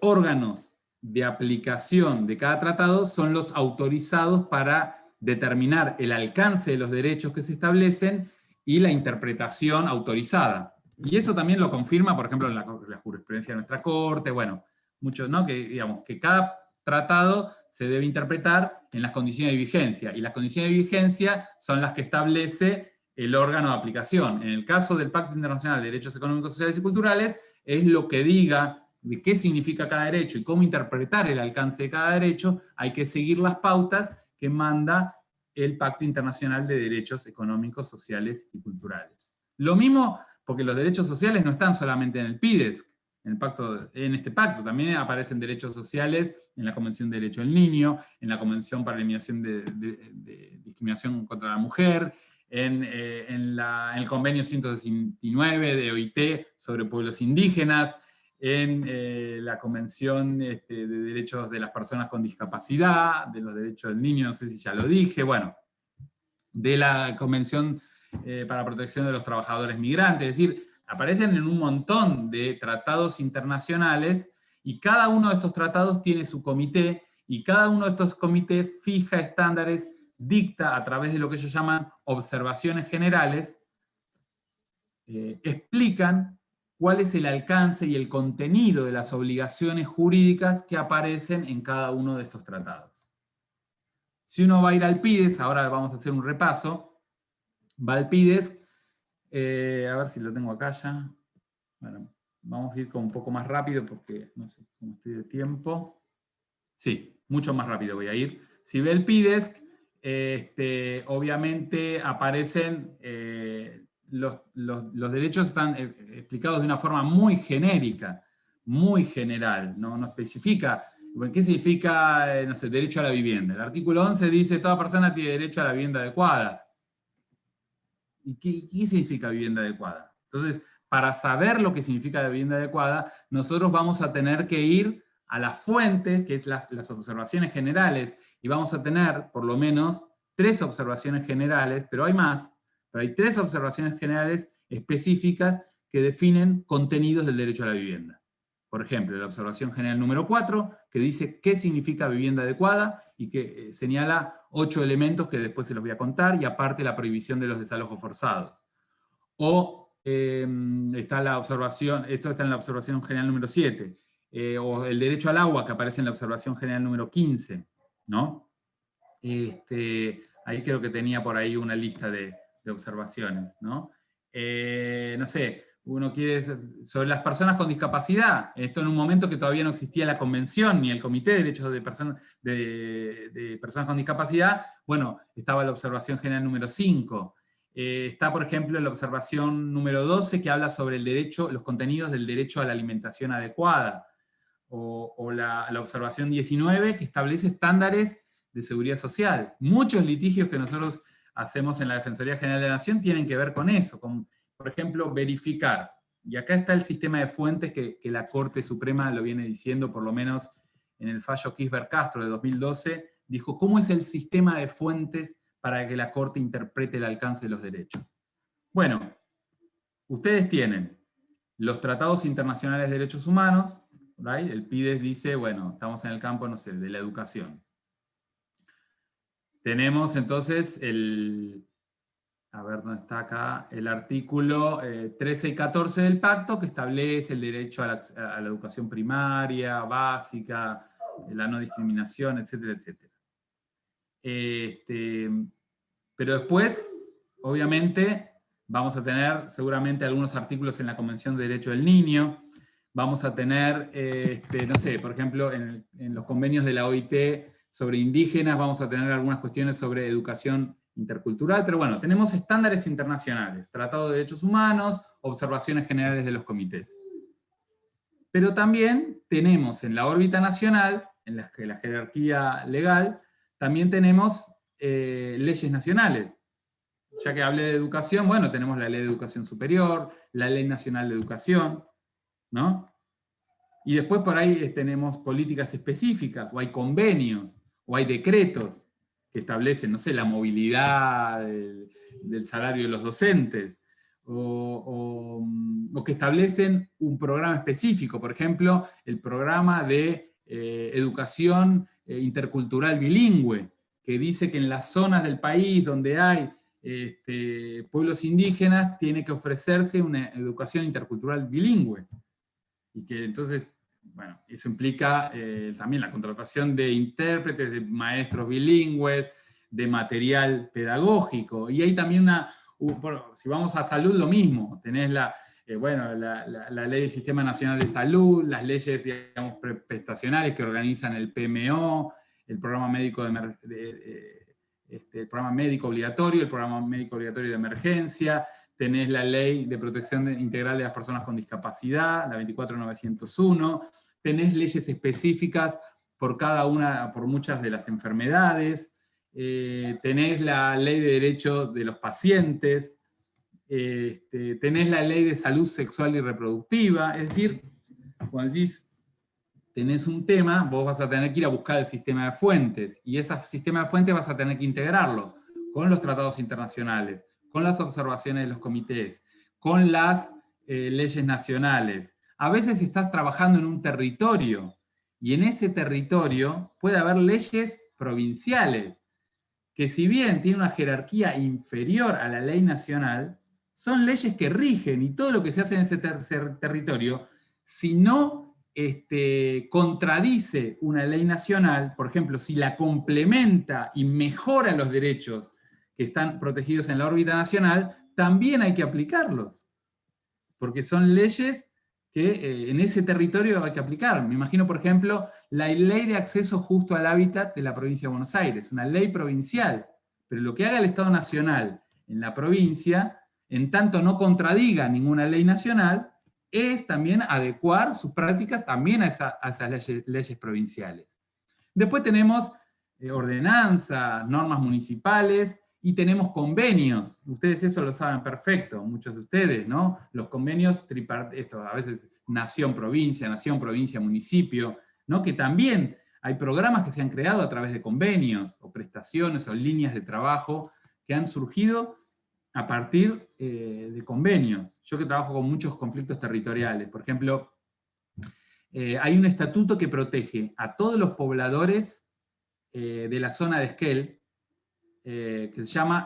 órganos de aplicación de cada tratado son los autorizados para determinar el alcance de los derechos que se establecen y la interpretación autorizada. Y eso también lo confirma, por ejemplo, en la jurisprudencia de nuestra Corte, bueno, muchos, ¿no? Que cada tratado se debe interpretar en las condiciones de vigencia, y las condiciones de vigencia son las que establece el órgano de aplicación. En el caso del Pacto Internacional de Derechos Económicos, Sociales y Culturales, es lo que diga de qué significa cada derecho y cómo interpretar el alcance de cada derecho. Hay que seguir las pautas que manda el Pacto Internacional de Derechos Económicos, Sociales y Culturales. Lo mismo, porque los derechos sociales no están solamente en el PIDES, en este pacto también aparecen derechos sociales en la Convención de Derecho del Niño, en la Convención para la Eliminación de Discriminación contra la Mujer, en el Convenio 169 de OIT sobre pueblos indígenas, en la Convención de Derechos de las Personas con Discapacidad, de los Derechos del Niño, no sé si ya lo dije, bueno, de la Convención para la Protección de los Trabajadores Migrantes, es decir, aparecen en un montón de tratados internacionales, y cada uno de estos tratados tiene su comité, y cada uno de estos comités fija estándares, dicta a través de lo que ellos llaman observaciones generales, explican cuál es el alcance y el contenido de las obligaciones jurídicas que aparecen en cada uno de estos tratados. Si uno va a ir al PIDES, ahora vamos a hacer un repaso, va al PIDES, a ver si lo tengo acá ya. Bueno, vamos a ir con un poco más rápido porque no sé cómo estoy de tiempo. Sí, mucho más rápido voy a ir. Si ve el PIDES, obviamente aparecen los derechos, están explicados de una forma muy genérica, muy general, no especifica. ¿Qué significa, no sé, derecho a la vivienda? El artículo 11 dice, toda persona tiene derecho a la vivienda adecuada. ¿Y qué significa vivienda adecuada? Entonces, para saber lo que significa la vivienda adecuada, nosotros vamos a tener que ir a las fuentes, que es las observaciones generales, y vamos a tener por lo menos 3 observaciones generales, pero hay más, pero hay 3 observaciones generales específicas que definen contenidos del derecho a la vivienda. Por ejemplo, la observación general número 4, que dice qué significa vivienda adecuada, y que señala 8 elementos que después se los voy a contar, y aparte la prohibición de los desalojos forzados. O está la observación, esto está en la observación general número 7, o el derecho al agua, que aparece en la observación general número 15, ¿no? Ahí creo que tenía por ahí una lista de observaciones, ¿no? No sé, uno quiere, sobre las personas con discapacidad, esto en un momento que todavía no existía la convención, ni el Comité de Derechos de Personas con Discapacidad, bueno, estaba la observación general número 5, está por ejemplo la observación número 12 que habla sobre el derecho, los contenidos del derecho a la alimentación adecuada, o la observación 19 que establece estándares de seguridad social. Muchos litigios que nosotros hacemos en la Defensoría General de la Nación tienen que ver con eso, con, por ejemplo, verificar. Y acá está el sistema de fuentes que la Corte Suprema lo viene diciendo, por lo menos en el fallo Kisber-Castro de 2012, dijo cómo es el sistema de fuentes para que la Corte interprete el alcance de los derechos. Bueno, ustedes tienen los tratados internacionales de derechos humanos, ¿right? El PIDES dice, bueno, estamos en el campo, no sé, de la educación. Tenemos entonces a ver dónde está acá, el artículo 13 y 14 del pacto, que establece el derecho a la educación primaria, básica, la no discriminación, etcétera, etcétera. Pero después, obviamente, vamos a tener seguramente algunos artículos en la Convención de Derecho del Niño, vamos a tener, no sé, por ejemplo, en los convenios de la OIT sobre indígenas, vamos a tener algunas cuestiones sobre educación intercultural, pero bueno, tenemos estándares internacionales, Tratado de Derechos Humanos, observaciones generales de los comités. Pero también tenemos en la órbita nacional, en la jerarquía legal, también tenemos leyes nacionales. Ya que hablé de educación, bueno, tenemos la Ley de Educación Superior, la Ley Nacional de Educación, ¿no? Y después por ahí tenemos políticas específicas, o hay convenios, o hay decretos que establecen, no sé, la movilidad del salario de los docentes, o que establecen un programa específico, por ejemplo, el programa de educación intercultural bilingüe, que dice que en las zonas del país donde hay pueblos indígenas tiene que ofrecerse una educación intercultural bilingüe. Y que entonces, bueno, eso implica también la contratación de intérpretes, de maestros bilingües, de material pedagógico. Y hay también si vamos a salud, lo mismo. Tenés la ley del Sistema Nacional de Salud, las leyes, digamos, prestacionales que organizan el PMO, el programa médico el programa médico obligatorio, el programa médico obligatorio de emergencia, tenés la Ley de Protección Integral de las Personas con Discapacidad, la 24901, tenés leyes específicas por muchas de las enfermedades, tenés la Ley de Derecho de los Pacientes, tenés la Ley de Salud Sexual y Reproductiva, es decir, cuando decís tenés un tema, vos vas a tener que ir a buscar el sistema de fuentes, y ese sistema de fuentes vas a tener que integrarlo con los tratados internacionales, con las observaciones de los comités, con las leyes nacionales. A veces estás trabajando en un territorio, y en ese territorio puede haber leyes provinciales, que si bien tienen una jerarquía inferior a la ley nacional, son leyes que rigen, y todo lo que se hace en ese territorio, si no contradice una ley nacional, por ejemplo, si la complementa y mejora los derechos que están protegidos en la órbita nacional, también hay que aplicarlos, porque son leyes que en ese territorio hay que aplicar. Me imagino, por ejemplo, la Ley de Acceso Justo al Hábitat de la provincia de Buenos Aires, una ley provincial, pero lo que haga el Estado Nacional en la provincia, en tanto no contradiga ninguna ley nacional, es también adecuar sus prácticas también a esas leyes provinciales. Después tenemos ordenanzas, normas municipales, y tenemos convenios. Ustedes eso lo saben perfecto, muchos de ustedes, ¿no? Los convenios tripartitos, a veces nación-provincia, municipio, ¿no? Que también hay programas que se han creado a través de convenios, o prestaciones, o líneas de trabajo que han surgido a partir de convenios. Yo que trabajo con muchos conflictos territoriales, por ejemplo, hay un estatuto que protege a todos los pobladores de la zona de Esquel, que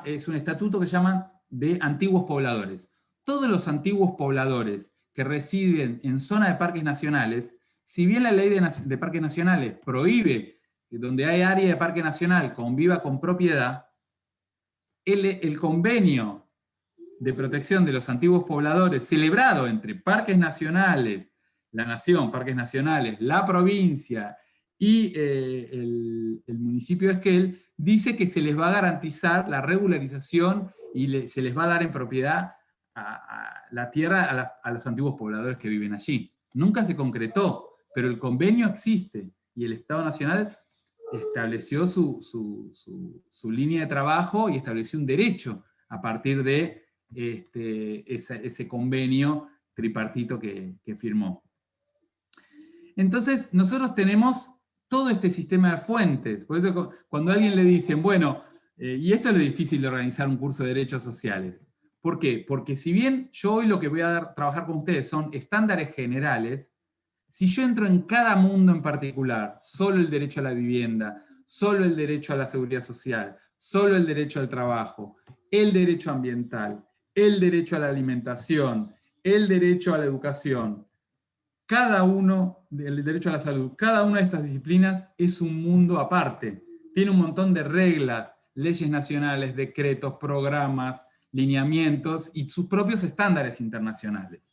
es un estatuto que se llama de antiguos pobladores. Todos los antiguos pobladores que residen en zona de parques nacionales, si bien la ley de parques nacionales prohíbe que donde hay área de parque nacional conviva con propiedad, el convenio de protección de los antiguos pobladores celebrado entre parques nacionales, la nación, parques nacionales, la provincia y el municipio de Esquel, dice que se les va a garantizar la regularización y se les va a dar en propiedad a la tierra a los antiguos pobladores que viven allí. Nunca se concretó, pero el convenio existe y el Estado Nacional estableció su línea de trabajo y estableció un derecho a partir de ese convenio tripartito que firmó. Entonces, nosotros tenemos todo este sistema de fuentes. Por eso, cuando a alguien le dicen, bueno, y esto es lo difícil de organizar un curso de derechos sociales. ¿Por qué? Porque si bien yo hoy lo que voy a trabajar con ustedes son estándares generales, si yo entro en cada mundo en particular, solo el derecho a la vivienda, solo el derecho a la seguridad social, solo el derecho al trabajo, el derecho ambiental, el derecho a la alimentación, el derecho a la educación, el derecho a la salud, cada una de estas disciplinas es un mundo aparte. Tiene un montón de reglas, leyes nacionales, decretos, programas, lineamientos y sus propios estándares internacionales.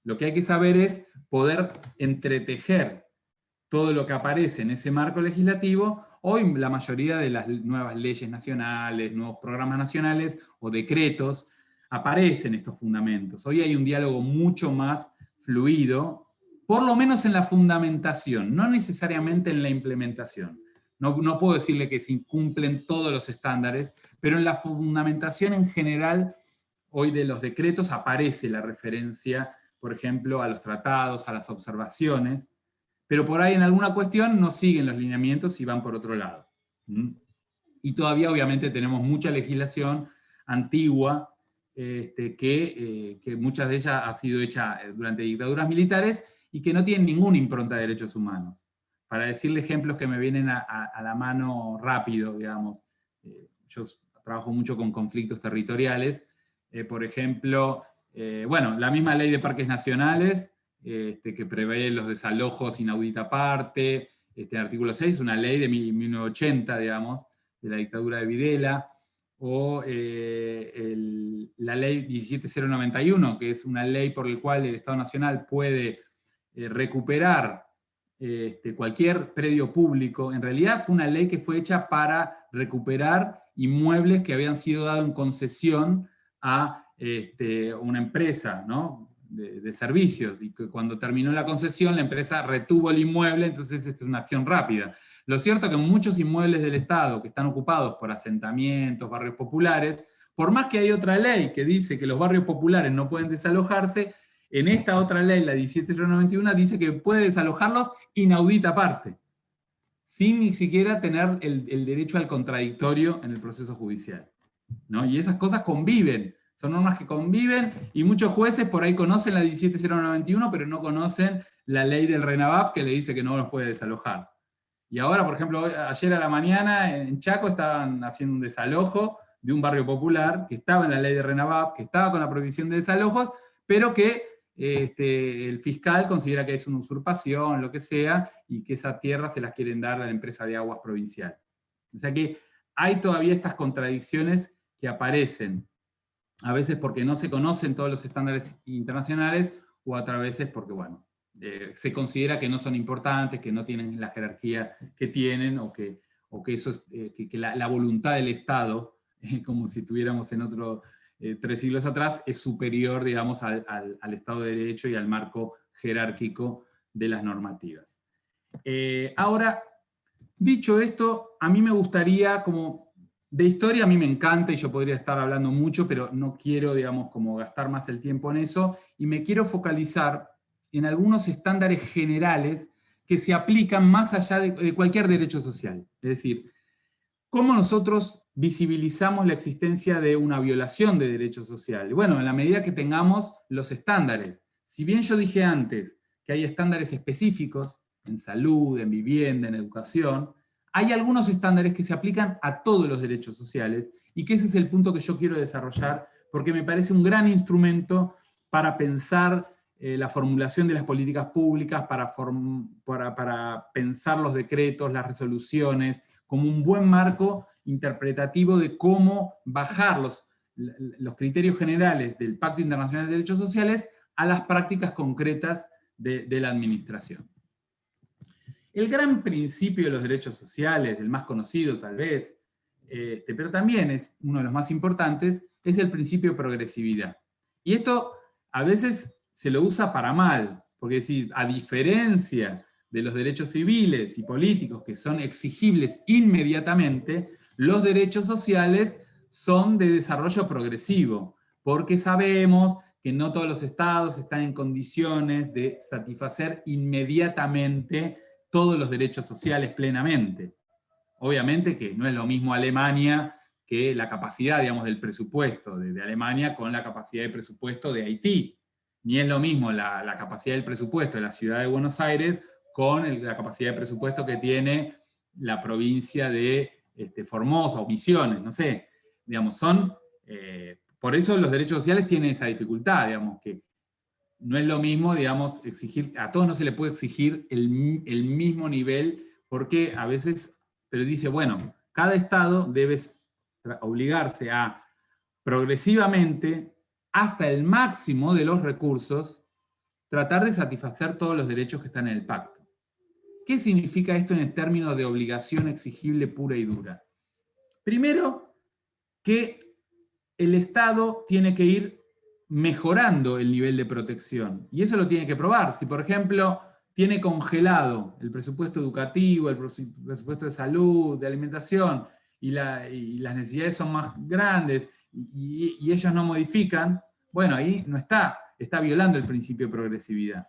Lo que hay que saber es poder entretejer todo lo que aparece en ese marco legislativo. Hoy la mayoría de las nuevas leyes nacionales, nuevos programas nacionales o decretos, aparecen estos fundamentos. Hoy hay un diálogo mucho más fluido, por lo menos en la fundamentación, no necesariamente en la implementación. No puedo decirle que se incumplen todos los estándares, pero en la fundamentación en general, hoy de los decretos aparece la referencia, por ejemplo, a los tratados, a las observaciones, pero por ahí en alguna cuestión no siguen los lineamientos y van por otro lado. Y todavía obviamente tenemos mucha legislación antigua, que muchas de ellas ha sido hecha durante dictaduras militares y que no tienen ninguna impronta de derechos humanos. Para decirle ejemplos que me vienen a la mano rápido, digamos, yo trabajo mucho con conflictos territoriales, por ejemplo, bueno, la misma ley de parques nacionales, que prevé los desalojos inaudita parte, artículo 6, una ley de 1980, digamos, de la dictadura de Videla, o la ley 17091, que es una ley por la cual el Estado Nacional puede recuperar cualquier predio público. En realidad fue una ley que fue hecha para recuperar inmuebles que habían sido dados en concesión a una empresa, ¿no?, de servicios, y que cuando terminó la concesión la empresa retuvo el inmueble, entonces esta es una acción rápida. Lo cierto es que muchos inmuebles del Estado que están ocupados por asentamientos, barrios populares, por más que hay otra ley que dice que los barrios populares no pueden desalojarse, en esta otra ley, la 17091, dice que puede desalojarlos inaudita parte, sin ni siquiera tener el derecho al contradictorio en el proceso judicial, ¿no? Y esas cosas conviven, son normas que conviven, y muchos jueces por ahí conocen la 17091, pero no conocen la ley del RENAVAP que le dice que no los puede desalojar. Y ahora, por ejemplo, ayer a la mañana en Chaco estaban haciendo un desalojo de un barrio popular que estaba en la ley de RENAVAP, que estaba con la prohibición de desalojos, pero que el fiscal considera que es una usurpación, lo que sea, y que esa tierra se las quieren dar a la empresa de aguas provincial. O sea que hay todavía estas contradicciones que aparecen, a veces porque no se conocen todos los estándares internacionales, o a veces porque, bueno, se considera que no son importantes, que no tienen la jerarquía que tienen, o que eso es, que la voluntad del Estado, como si estuviéramos en otro 3 siglos atrás, es superior, digamos, al Estado de Derecho y al marco jerárquico de las normativas. Ahora, dicho esto, a mí me gustaría, como de historia a mí me encanta y yo podría estar hablando mucho, pero no quiero, digamos, como gastar más el tiempo en eso, y me quiero focalizar en algunos estándares generales que se aplican más allá de cualquier derecho social. Es decir, ¿cómo nosotros visibilizamos la existencia de una violación de derechos sociales? Bueno, en la medida que tengamos los estándares. Si bien yo dije antes que hay estándares específicos en salud, en vivienda, en educación, hay algunos estándares que se aplican a todos los derechos sociales, y que ese es el punto que yo quiero desarrollar, porque me parece un gran instrumento para pensar la formulación de las políticas públicas, para pensar los decretos, las resoluciones, como un buen marco interpretativo de cómo bajar los criterios generales del Pacto Internacional de Derechos Sociales a las prácticas concretas de la administración. El gran principio de los derechos sociales, el más conocido tal vez, pero también es uno de los más importantes, es el principio de progresividad. Y esto a veces se lo usa para mal, porque es decir, a diferencia de los derechos civiles y políticos que son exigibles inmediatamente, los derechos sociales son de desarrollo progresivo, porque sabemos que no todos los estados están en condiciones de satisfacer inmediatamente todos los derechos sociales plenamente. Obviamente que no es lo mismo Alemania que la capacidad, digamos, del presupuesto de Alemania con la capacidad de presupuesto de Haití. Ni es lo mismo la capacidad del presupuesto de la ciudad de Buenos Aires con la capacidad de presupuesto que tiene la provincia de Formosa o Misiones, no sé. Digamos, por eso los derechos sociales tienen esa dificultad, digamos, que no es lo mismo, digamos, exigir, a todos no se le puede exigir el mismo nivel, porque a veces, pero dice, bueno, cada estado debe obligarse a progresivamente, hasta el máximo de los recursos, tratar de satisfacer todos los derechos que están en el pacto. ¿Qué significa esto en el término de obligación exigible pura y dura? Primero, que el Estado tiene que ir mejorando el nivel de protección, y eso lo tiene que probar. Si, por ejemplo, tiene congelado el presupuesto educativo, el presupuesto de salud, de alimentación, y las necesidades son más grandes, y ellos no modifican, bueno, ahí no está violando el principio de progresividad.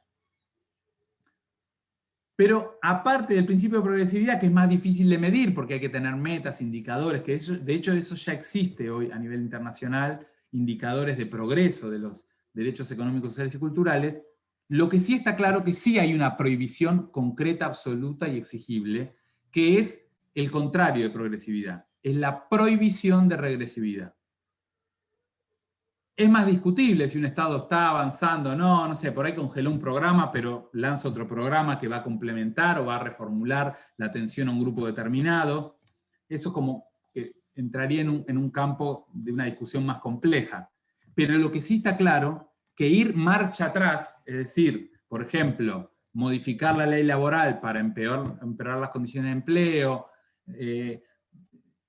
Pero aparte del principio de progresividad, que es más difícil de medir, porque hay que tener metas, indicadores, que de hecho eso ya existe hoy a nivel internacional, indicadores de progreso de los derechos económicos, sociales y culturales, lo que sí está claro que sí hay una prohibición concreta, absoluta y exigible, que es el contrario de progresividad, es la prohibición de regresividad. Es más discutible si un Estado está avanzando o no, no sé, por ahí congeló un programa, pero lanza otro programa que va a complementar o va a reformular la atención a un grupo determinado. Eso como que entraría en un campo de una discusión más compleja. Pero lo que sí está claro, que ir marcha atrás, es decir, por ejemplo, modificar la ley laboral para empeorar las condiciones de empleo,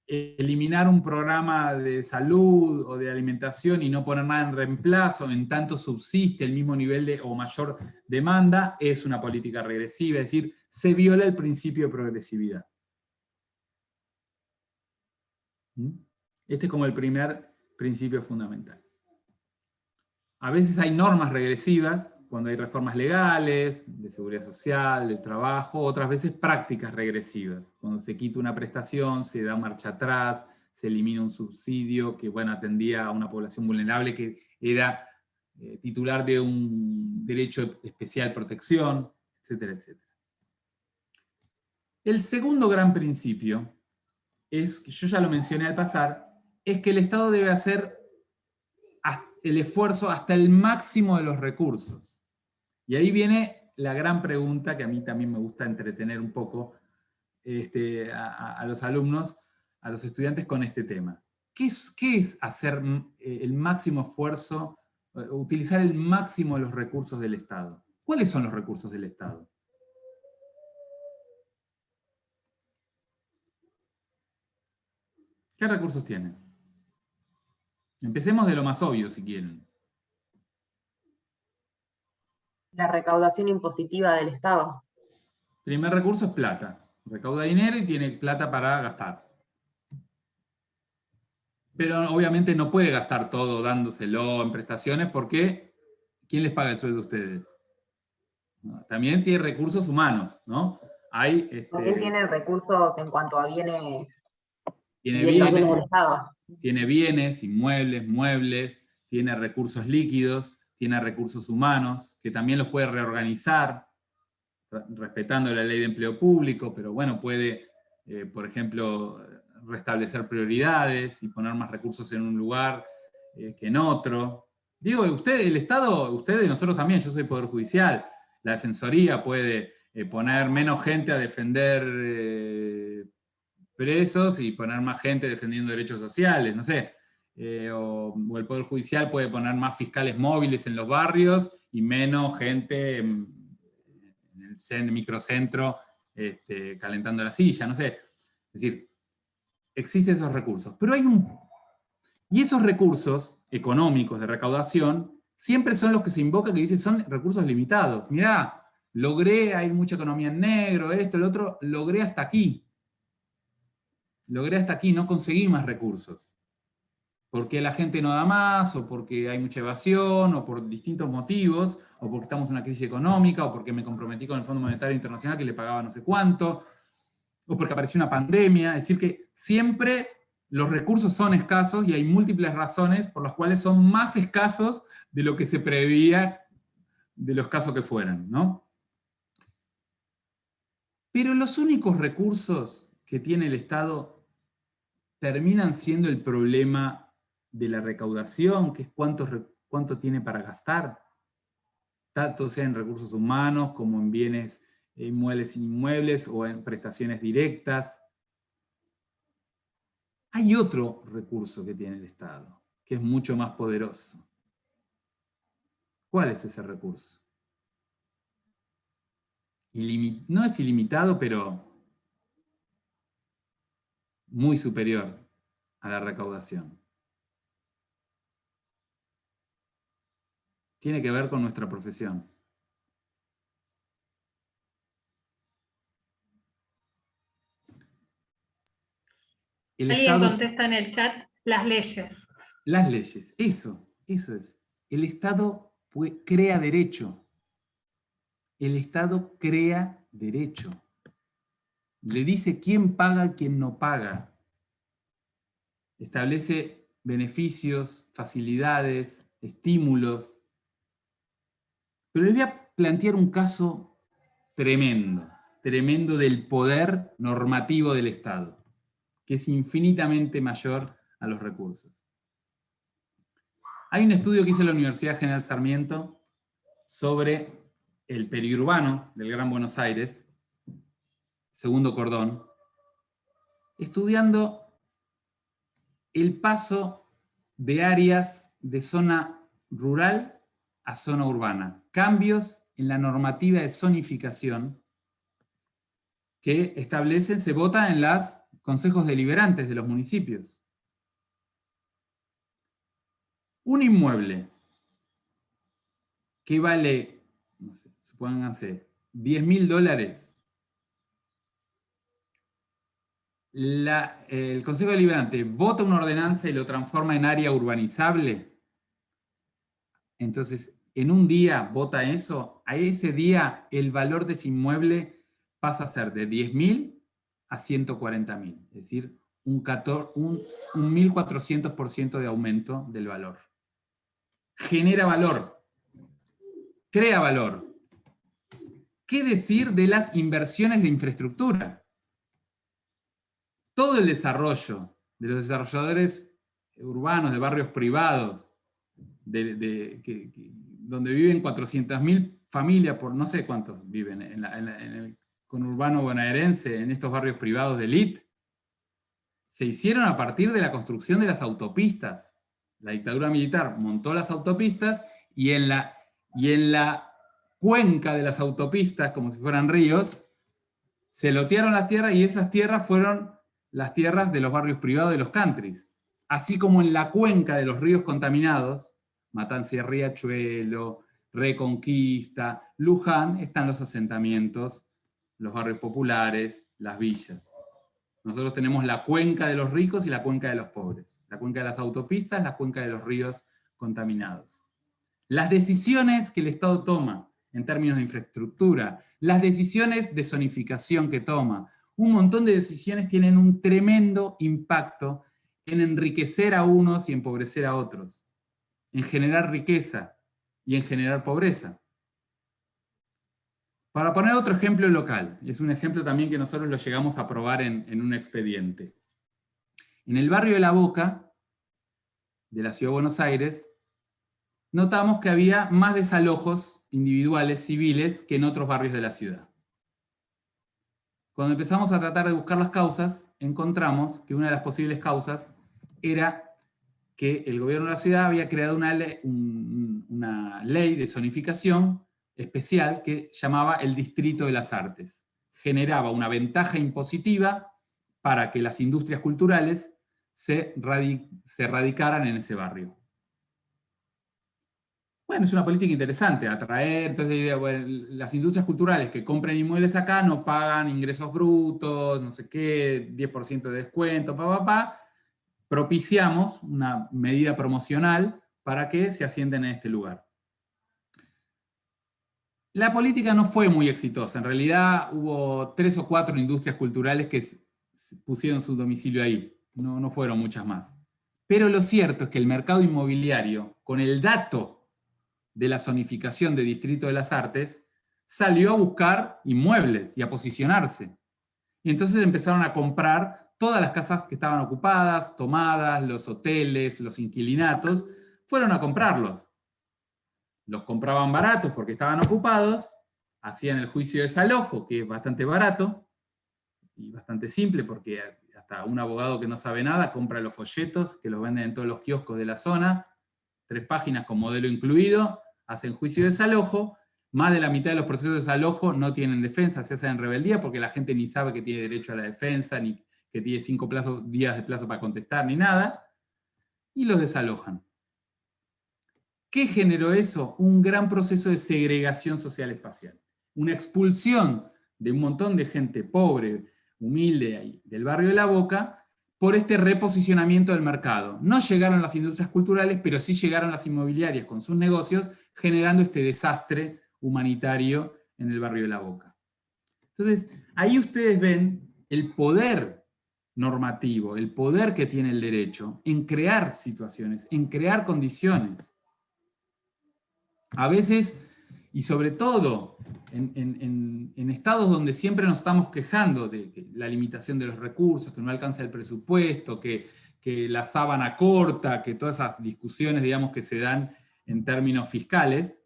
eliminar un programa de salud o de alimentación y no poner nada en reemplazo, en tanto subsiste el mismo nivel o mayor demanda, es una política regresiva, es decir, se viola el principio de progresividad. Este es como el primer principio fundamental. A veces hay normas regresivas, cuando hay reformas legales, de seguridad social, del trabajo, otras veces prácticas regresivas. Cuando se quita una prestación, se da marcha atrás, se elimina un subsidio que, bueno, atendía a una población vulnerable que era titular de un derecho de especial protección, etcétera, etcétera. El segundo gran principio es, que yo ya lo mencioné al pasar, es que el Estado debe hacer el esfuerzo hasta el máximo de los recursos. Y ahí viene la gran pregunta que a mí también me gusta entretener un poco a los alumnos, a los estudiantes con este tema. ¿Qué es hacer el máximo esfuerzo, utilizar el máximo de los recursos del Estado? ¿Cuáles son los recursos del Estado? ¿Qué recursos tienen? Empecemos de lo más obvio, si quieren. La recaudación impositiva del Estado. Primer recurso es plata. Recauda dinero y tiene plata para gastar. Pero obviamente no puede gastar todo dándoselo en prestaciones porque ¿quién les paga el sueldo a ustedes? ¿no? También tiene recursos humanos, ¿no? También tiene recursos en cuanto a bienes, tiene los bienes bienes, del Estado. tiene bienes, inmuebles, muebles, tiene recursos líquidos, tiene recursos humanos, que también los puede reorganizar, respetando la ley de empleo público, pero bueno, puede, por ejemplo, restablecer prioridades y poner más recursos en un lugar que en otro. Digo, usted, el Estado, ustedes y nosotros también, yo soy Poder Judicial, la Defensoría puede poner menos gente a defender presos y poner más gente defendiendo derechos sociales, no sé. O el Poder Judicial puede poner más fiscales móviles en los barrios y menos gente en el microcentro calentando la silla, no sé. Es decir, existen esos recursos. Pero y esos recursos económicos de recaudación siempre son los que se invocan, que dicen son recursos limitados. Mirá, logré, hay mucha economía en negro, esto, el otro, logré hasta aquí. Logré hasta aquí, no conseguí más recursos. Porque la gente no da más, o porque hay mucha evasión, o por distintos motivos, o porque estamos en una crisis económica, o porque me comprometí con el Fondo Monetario Internacional que le pagaba no sé cuánto, o porque apareció una pandemia. Es decir, que siempre los recursos son escasos y hay múltiples razones por las cuales son más escasos de lo que se preveía de los casos que fueran, ¿no? Pero los únicos recursos que tiene el Estado terminan siendo el problema de la recaudación, que es cuánto tiene para gastar, tanto sea en recursos humanos como en bienes inmuebles e inmuebles o en prestaciones directas. Hay otro recurso que tiene el Estado, que es mucho más poderoso. ¿Cuál es ese recurso? No es ilimitado, pero muy superior a la recaudación. Tiene que ver con nuestra profesión. Alguien contesta en el chat, las leyes. Las leyes, eso es. El Estado crea derecho. El Estado crea derecho. Le dice quién paga y quién no paga. Establece beneficios, facilidades, estímulos. Pero les voy a plantear un caso tremendo del poder normativo del Estado, que es infinitamente mayor a los recursos. Hay un estudio que hizo la Universidad General Sarmiento sobre el periurbano del Gran Buenos Aires, segundo cordón, estudiando el paso de áreas de zona rural a zona urbana, cambios en la normativa de zonificación que establecen, se votan en los consejos deliberantes de los municipios. Un inmueble que vale, no sé, supónganse, $10.000, el Consejo Deliberante vota una ordenanza y lo transforma en área urbanizable. Entonces, en un día vota eso, a ese día el valor de ese inmueble pasa a ser de 10.000 a 140.000, es decir, un 1.400% de aumento del valor. Genera valor, crea valor. ¿Qué decir de las inversiones de infraestructura? Todo el desarrollo de los desarrolladores urbanos, de barrios privados, donde viven 400.000 familias, por no sé cuántos viven en el conurbano bonaerense, en estos barrios privados de élite, se hicieron a partir de la construcción de las autopistas. La dictadura militar montó las autopistas y en la cuenca de las autopistas, como si fueran ríos, se lotearon las tierras y esas tierras fueron las tierras de los barrios privados de los countries. Así como en la cuenca de los ríos contaminados, Matanza y Riachuelo, Reconquista, Luján, están los asentamientos, los barrios populares, las villas. Nosotros tenemos la cuenca de los ricos y la cuenca de los pobres. La cuenca de las autopistas, la cuenca de los ríos contaminados. Las decisiones que el Estado toma en términos de infraestructura, las decisiones de zonificación que toma, un montón de decisiones tienen un tremendo impacto en enriquecer a unos y empobrecer a otros, en generar riqueza y en generar pobreza. Para poner otro ejemplo local, y es un ejemplo también que nosotros lo llegamos a probar en un expediente. En el barrio de La Boca, de la Ciudad de Buenos Aires, notamos que había más desalojos individuales, civiles, que en otros barrios de la ciudad. Cuando empezamos a tratar de buscar las causas, encontramos que una de las posibles causas era que el gobierno de la ciudad había creado una ley de zonificación especial que llamaba el Distrito de las Artes. Generaba una ventaja impositiva para que las industrias culturales se radicaran en ese barrio. Bueno, es una política interesante, atraer, entonces bueno, las industrias culturales que compren inmuebles acá no pagan ingresos brutos, no sé qué, 10% de descuento, propiciamos una medida promocional para que se asienten en este lugar. La política no fue muy exitosa, en realidad hubo 3 o 4 industrias culturales que pusieron su domicilio ahí, no fueron muchas más. Pero lo cierto es que el mercado inmobiliario, con el dato de la zonificación de Distrito de las Artes, salió a buscar inmuebles y a posicionarse. Y entonces empezaron a comprar todas las casas que estaban ocupadas, tomadas, los hoteles, los inquilinatos, fueron a comprarlos. Los compraban baratos porque estaban ocupados, hacían el juicio de desalojo, que es bastante barato y bastante simple, porque hasta un abogado que no sabe nada compra los folletos que los venden en todos los kioscos de la zona, 3 páginas con modelo incluido, hacen juicio de desalojo, más de la mitad de los procesos de desalojo no tienen defensa, se hacen en rebeldía porque la gente ni sabe que tiene derecho a la defensa, ni que tiene 5 días de plazo para contestar, ni nada, y los desalojan. ¿Qué generó eso? Un gran proceso de segregación social espacial. Una expulsión de un montón de gente pobre, humilde, del barrio de La Boca, por este reposicionamiento del mercado. No llegaron las industrias culturales, pero sí llegaron las inmobiliarias con sus negocios, generando este desastre humanitario en el barrio de La Boca. Entonces, ahí ustedes ven el poder normativo, el poder que tiene el derecho en crear situaciones, en crear condiciones. A veces, y sobre todo, en estados donde siempre nos estamos quejando de la limitación de los recursos, que no alcanza el presupuesto, que la sábana corta, que todas esas discusiones, digamos, que se dan en términos fiscales,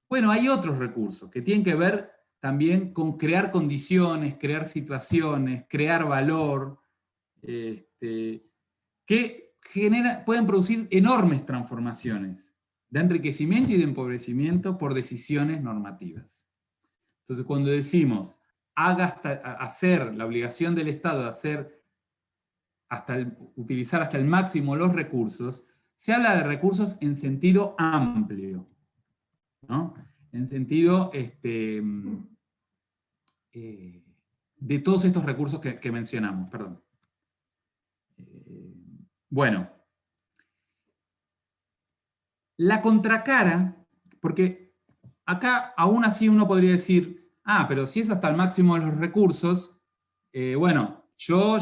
bueno, hay otros recursos que tienen que ver también con crear condiciones, crear situaciones, crear valor, que pueden producir enormes transformaciones de enriquecimiento y de empobrecimiento por decisiones normativas. Entonces, cuando decimos hacer la obligación del Estado de hacer utilizar hasta el máximo los recursos, se habla de recursos en sentido amplio, ¿no? En sentido de todos estos recursos que mencionamos. Perdón. Bueno. La contracara, porque acá aún así uno podría decir, pero si es hasta el máximo de los recursos, bueno, yo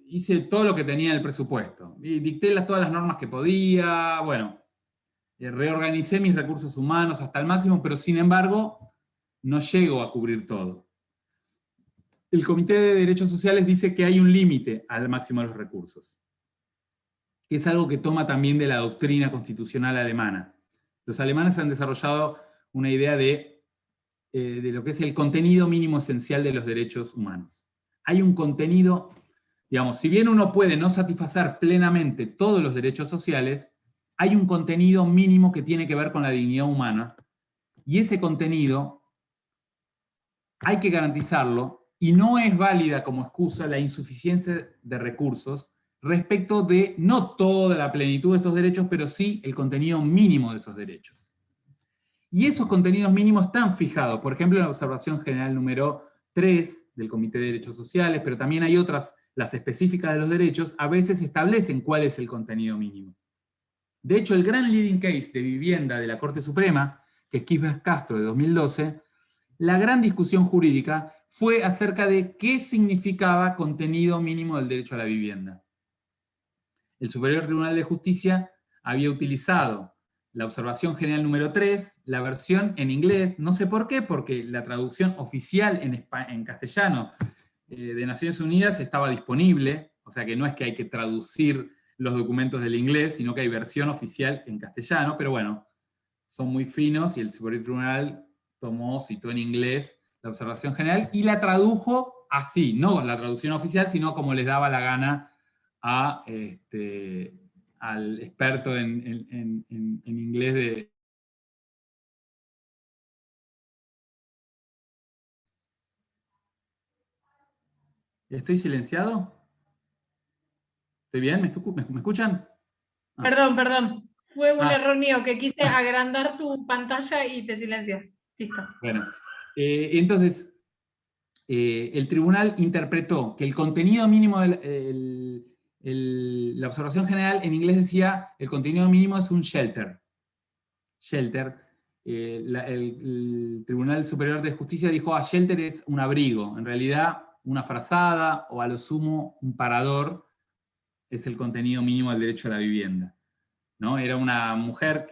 hice todo lo que tenía en el presupuesto, y dicté todas las normas que podía, bueno, reorganicé mis recursos humanos hasta el máximo, pero sin embargo, no llego a cubrir todo. El Comité de Derechos Sociales dice que hay un límite al máximo de los recursos, que es algo que toma también de la doctrina constitucional alemana. Los alemanes han desarrollado una idea de lo que es el contenido mínimo esencial de los derechos humanos. Hay un contenido, digamos, si bien uno puede no satisfacer plenamente todos los derechos sociales, hay un contenido mínimo que tiene que ver con la dignidad humana, y ese contenido hay que garantizarlo, y no es válida como excusa la insuficiencia de recursos respecto de no toda la plenitud de estos derechos, pero sí el contenido mínimo de esos derechos. Y esos contenidos mínimos están fijados, por ejemplo, en la observación general número 3 del Comité de Derechos Sociales, pero también hay otras, las específicas de los derechos, a veces establecen cuál es el contenido mínimo. De hecho, el gran leading case de vivienda de la Corte Suprema, que es Quispe Castro de 2012, la gran discusión jurídica fue acerca de qué significaba contenido mínimo del derecho a la vivienda. El Superior Tribunal de Justicia había utilizado la observación general número 3, la versión en inglés, no sé por qué, porque la traducción oficial en castellano de Naciones Unidas estaba disponible, o sea que no es que hay que traducir los documentos del inglés, sino que hay versión oficial en castellano, pero bueno, son muy finos y el Superior Tribunal citó en inglés la observación general y la tradujo así, no la traducción oficial, sino como les daba la gana al experto en inglés de... ¿Estoy silenciado? ¿Estoy bien? ¿Me escuchan? Ah. Perdón. Fue un error mío que quise agrandar tu pantalla y te silencié. Listo. Bueno, entonces, el tribunal interpretó que el contenido mínimo de la observación general en inglés decía el contenido mínimo es un shelter. El Tribunal Superior de Justicia dijo, shelter es un abrigo, en realidad una frazada o a lo sumo un parador es el contenido mínimo del derecho a la vivienda, ¿no? Era una mujer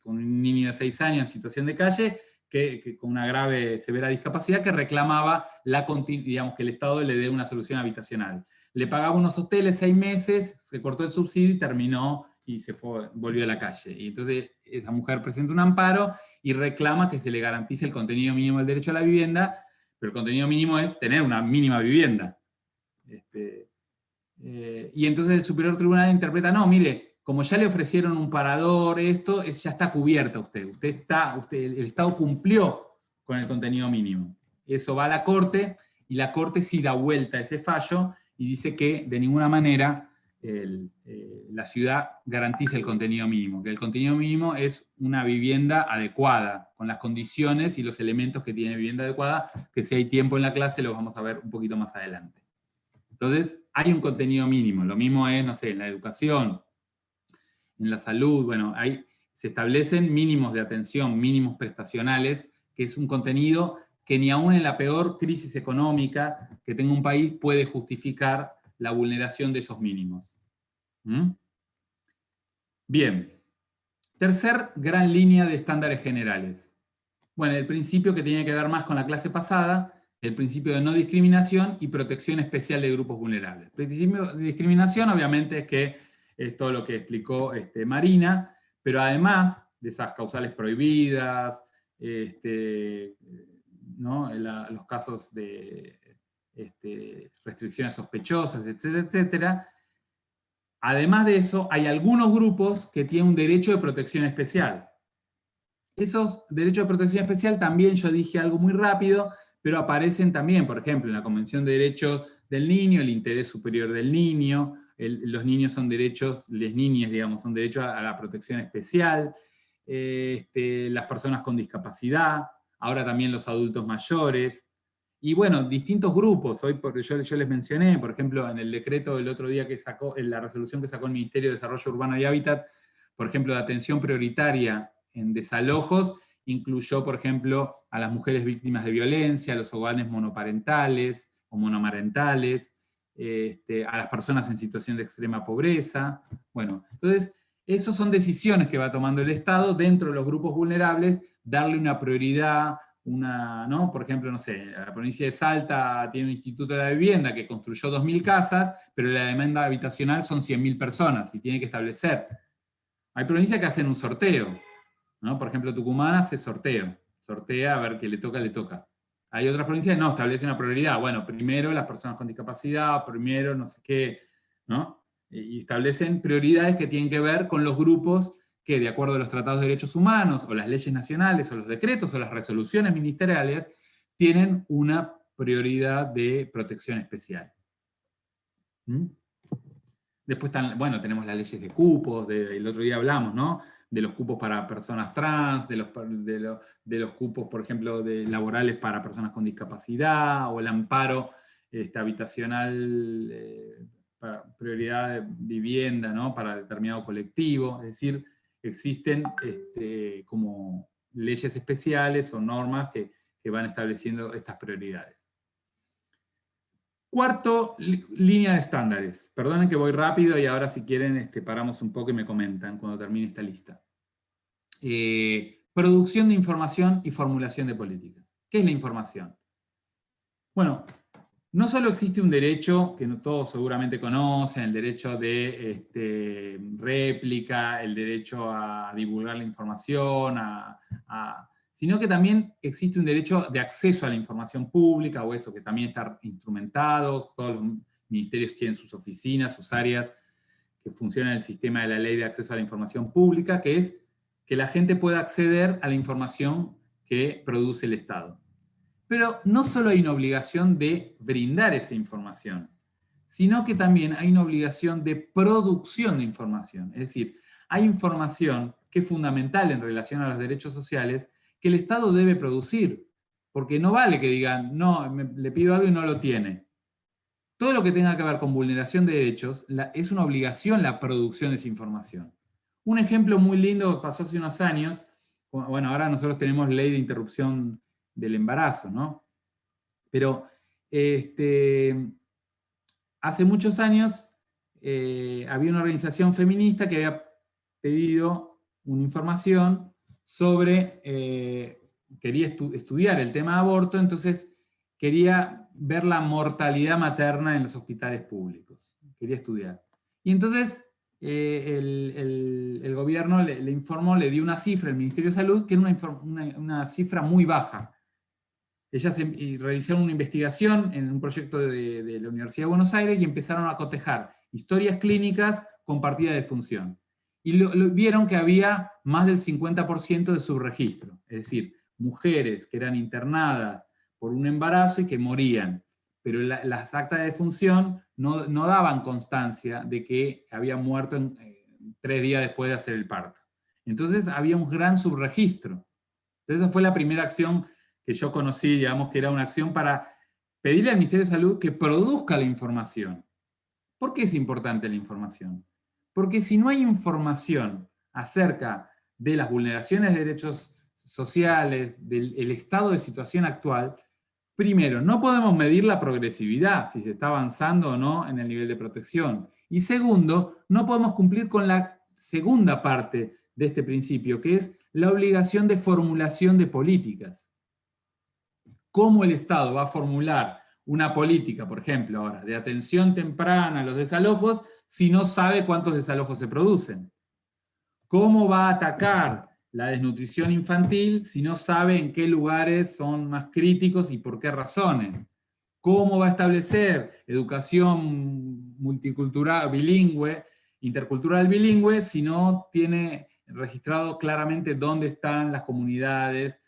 con un niño de 6 años en situación de calle, que con una grave, severa discapacidad, que reclamaba digamos, que el Estado le dé una solución habitacional. Le pagaba unos hoteles 6 meses, se cortó el subsidio y terminó y volvió a la calle. Y entonces esa mujer presenta un amparo y reclama que se le garantice el contenido mínimo del derecho a la vivienda, pero el contenido mínimo es tener una mínima vivienda. Y entonces el Superior Tribunal interpreta, no, mire, como ya le ofrecieron un parador, ya está cubierta usted. El Estado cumplió con el contenido mínimo. Eso va a la Corte, y la Corte sí da vuelta a ese fallo y dice que de ninguna manera la ciudad garantiza el contenido mínimo, que el contenido mínimo es una vivienda adecuada, con las condiciones y los elementos que tiene vivienda adecuada, que si hay tiempo en la clase lo vamos a ver un poquito más adelante. Entonces, hay un contenido mínimo. Lo mismo es, no sé, en la educación, en la salud, bueno, se establecen mínimos de atención, mínimos prestacionales, que es un contenido que ni aún en la peor crisis económica que tenga un país puede justificar la vulneración de esos mínimos. ¿Mm? Bien. Tercer gran línea de estándares generales. Bueno, el principio que tenía que ver más con la clase pasada, el principio de no discriminación y protección especial de grupos vulnerables. El principio de discriminación, obviamente, es que es todo lo que explicó Marina, pero además de esas causales prohibidas, ¿no? Los casos de restricciones sospechosas, etcétera, etcétera. Además de eso, hay algunos grupos que tienen un derecho de protección especial. Esos derechos de protección especial también, yo dije algo muy rápido, pero aparecen también, por ejemplo, en la Convención de Derechos del Niño, el interés superior del niño, los niños son derechos, les niñas, digamos, son derechos a la protección especial, las personas con discapacidad, ahora también los adultos mayores, y bueno, distintos grupos. Hoy yo les mencioné, por ejemplo, en el decreto el otro día que sacó, en la resolución que sacó el Ministerio de Desarrollo Urbano y Hábitat, por ejemplo, de atención prioritaria en desalojos, incluyó, por ejemplo, a las mujeres víctimas de violencia, a los hogares monoparentales o monomarentales, a las personas en situación de extrema pobreza. Bueno, entonces, esas son decisiones que va tomando el Estado dentro de los grupos vulnerables, darle una prioridad, ¿no? Por ejemplo, no sé, la provincia de Salta tiene un instituto de la vivienda que construyó 2.000 casas, pero la demanda habitacional son 100.000 personas y tiene que establecer. Hay provincias que hacen un sorteo, ¿no? Por ejemplo, Tucumán hace sortea a ver qué le toca. Hay otras provincias que no, establecen una prioridad. Bueno, primero las personas con discapacidad, primero no sé qué, ¿no? Y establecen prioridades que tienen que ver con los grupos que, de acuerdo a los tratados de derechos humanos, o las leyes nacionales, o los decretos, o las resoluciones ministeriales, tienen una prioridad de protección especial. ¿Mm? Después bueno, tenemos las leyes de cupos, el otro día hablamos, ¿no? De los cupos para personas trans, de los cupos, por ejemplo, laborales para personas con discapacidad, o el amparo habitacional, para prioridad de vivienda, ¿no? Para determinado colectivo. Es decir, existen como leyes especiales o normas que van estableciendo estas prioridades. Cuarto, línea de estándares. Perdonen que voy rápido y ahora si quieren paramos un poco y me comentan cuando termine esta lista. Producción de información y formulación de políticas. ¿Qué es la información? Bueno, no solo existe un derecho, que todos seguramente conocen, el derecho de réplica, el derecho a divulgar la información, sino que también existe un derecho de acceso a la información pública, o eso que también está instrumentado. Todos los ministerios tienen sus oficinas, sus áreas que funcionan en el sistema de la Ley de Acceso a la Información Pública, que es que la gente pueda acceder a la información que produce el Estado. Pero no solo hay una obligación de brindar esa información, sino que también hay una obligación de producción de información. Es decir, hay información que es fundamental en relación a los derechos sociales que el Estado debe producir, porque no vale que digan, no, le pido algo y no lo tiene. Todo lo que tenga que ver con vulneración de derechos es una obligación la producción de esa información. Un ejemplo muy lindo que pasó hace unos años, bueno, ahora nosotros tenemos ley de interrupción del embarazo, ¿no? Pero hace muchos años había una organización feminista que había pedido una información sobre, quería estudiar el tema de aborto, entonces quería ver la mortalidad materna en los hospitales públicos, quería estudiar. Y entonces el gobierno le informó, le dio una cifra, el Ministerio de Salud, que era una cifra muy baja. Ellas realizaron una investigación en un proyecto de la Universidad de Buenos Aires y empezaron a cotejar historias clínicas con partida de defunción. Y vieron que había más del 50% de subregistro, es decir, mujeres que eran internadas por un embarazo y que morían, pero las actas de defunción no daban constancia de que había muerto 3 días después de hacer el parto. Entonces había un gran subregistro. Entonces esa fue la primera acción que yo conocí, digamos, que era una acción para pedirle al Ministerio de Salud que produzca la información. ¿Por qué es importante la información? Porque si no hay información acerca de las vulneraciones de derechos sociales, del estado de situación actual, primero, no podemos medir la progresividad, si se está avanzando o no en el nivel de protección. Y segundo, no podemos cumplir con la segunda parte de este principio, que es la obligación de formulación de políticas. ¿Cómo el Estado va a formular una política, por ejemplo, ahora, de atención temprana a los desalojos, si no sabe cuántos desalojos se producen? ¿Cómo va a atacar la desnutrición infantil si no sabe en qué lugares son más críticos y por qué razones? ¿Cómo va a establecer educación multicultural, bilingüe, intercultural bilingüe, si no tiene registrado claramente dónde están las comunidades?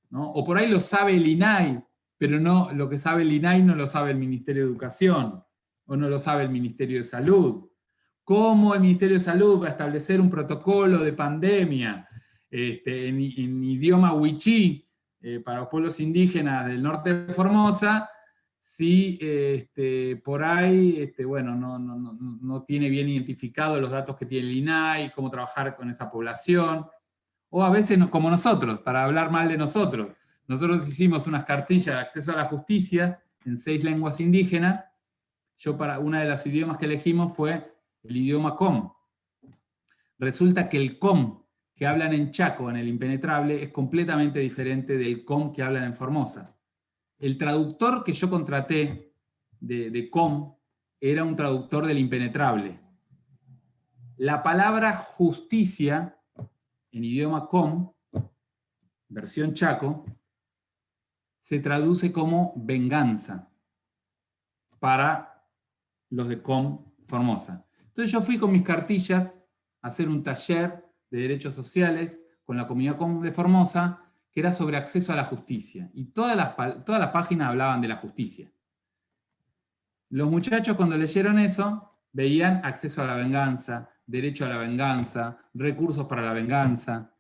¿No? O por ahí lo sabe el INAI, pero no, lo que sabe el INAI no lo sabe el Ministerio de Educación, o no lo sabe el Ministerio de Salud. ¿Cómo el Ministerio de Salud va a establecer un protocolo de pandemia en idioma wichí para los pueblos indígenas del norte de Formosa si por ahí bueno, no tiene bien identificados los datos que tiene el INAI, cómo trabajar con esa población? O a veces como nosotros, para hablar mal de nosotros. Nosotros hicimos unas cartillas de acceso a la justicia en 6 lenguas indígenas. Yo para una de los idiomas que elegimos fue el idioma com. Resulta que el com que hablan en Chaco, en el impenetrable, es completamente diferente del com que hablan en Formosa. El traductor que yo contraté de com era un traductor del impenetrable. La palabra justicia en idioma com, versión Chaco, se traduce como venganza para los de com Formosa. Entonces yo fui con mis cartillas a hacer un taller de derechos sociales con la comunidad com de Formosa, que era sobre acceso a la justicia. Y todas las páginas hablaban de la justicia. Los muchachos cuando leyeron eso, veían acceso a la venganza, derecho a la venganza, recursos para la venganza,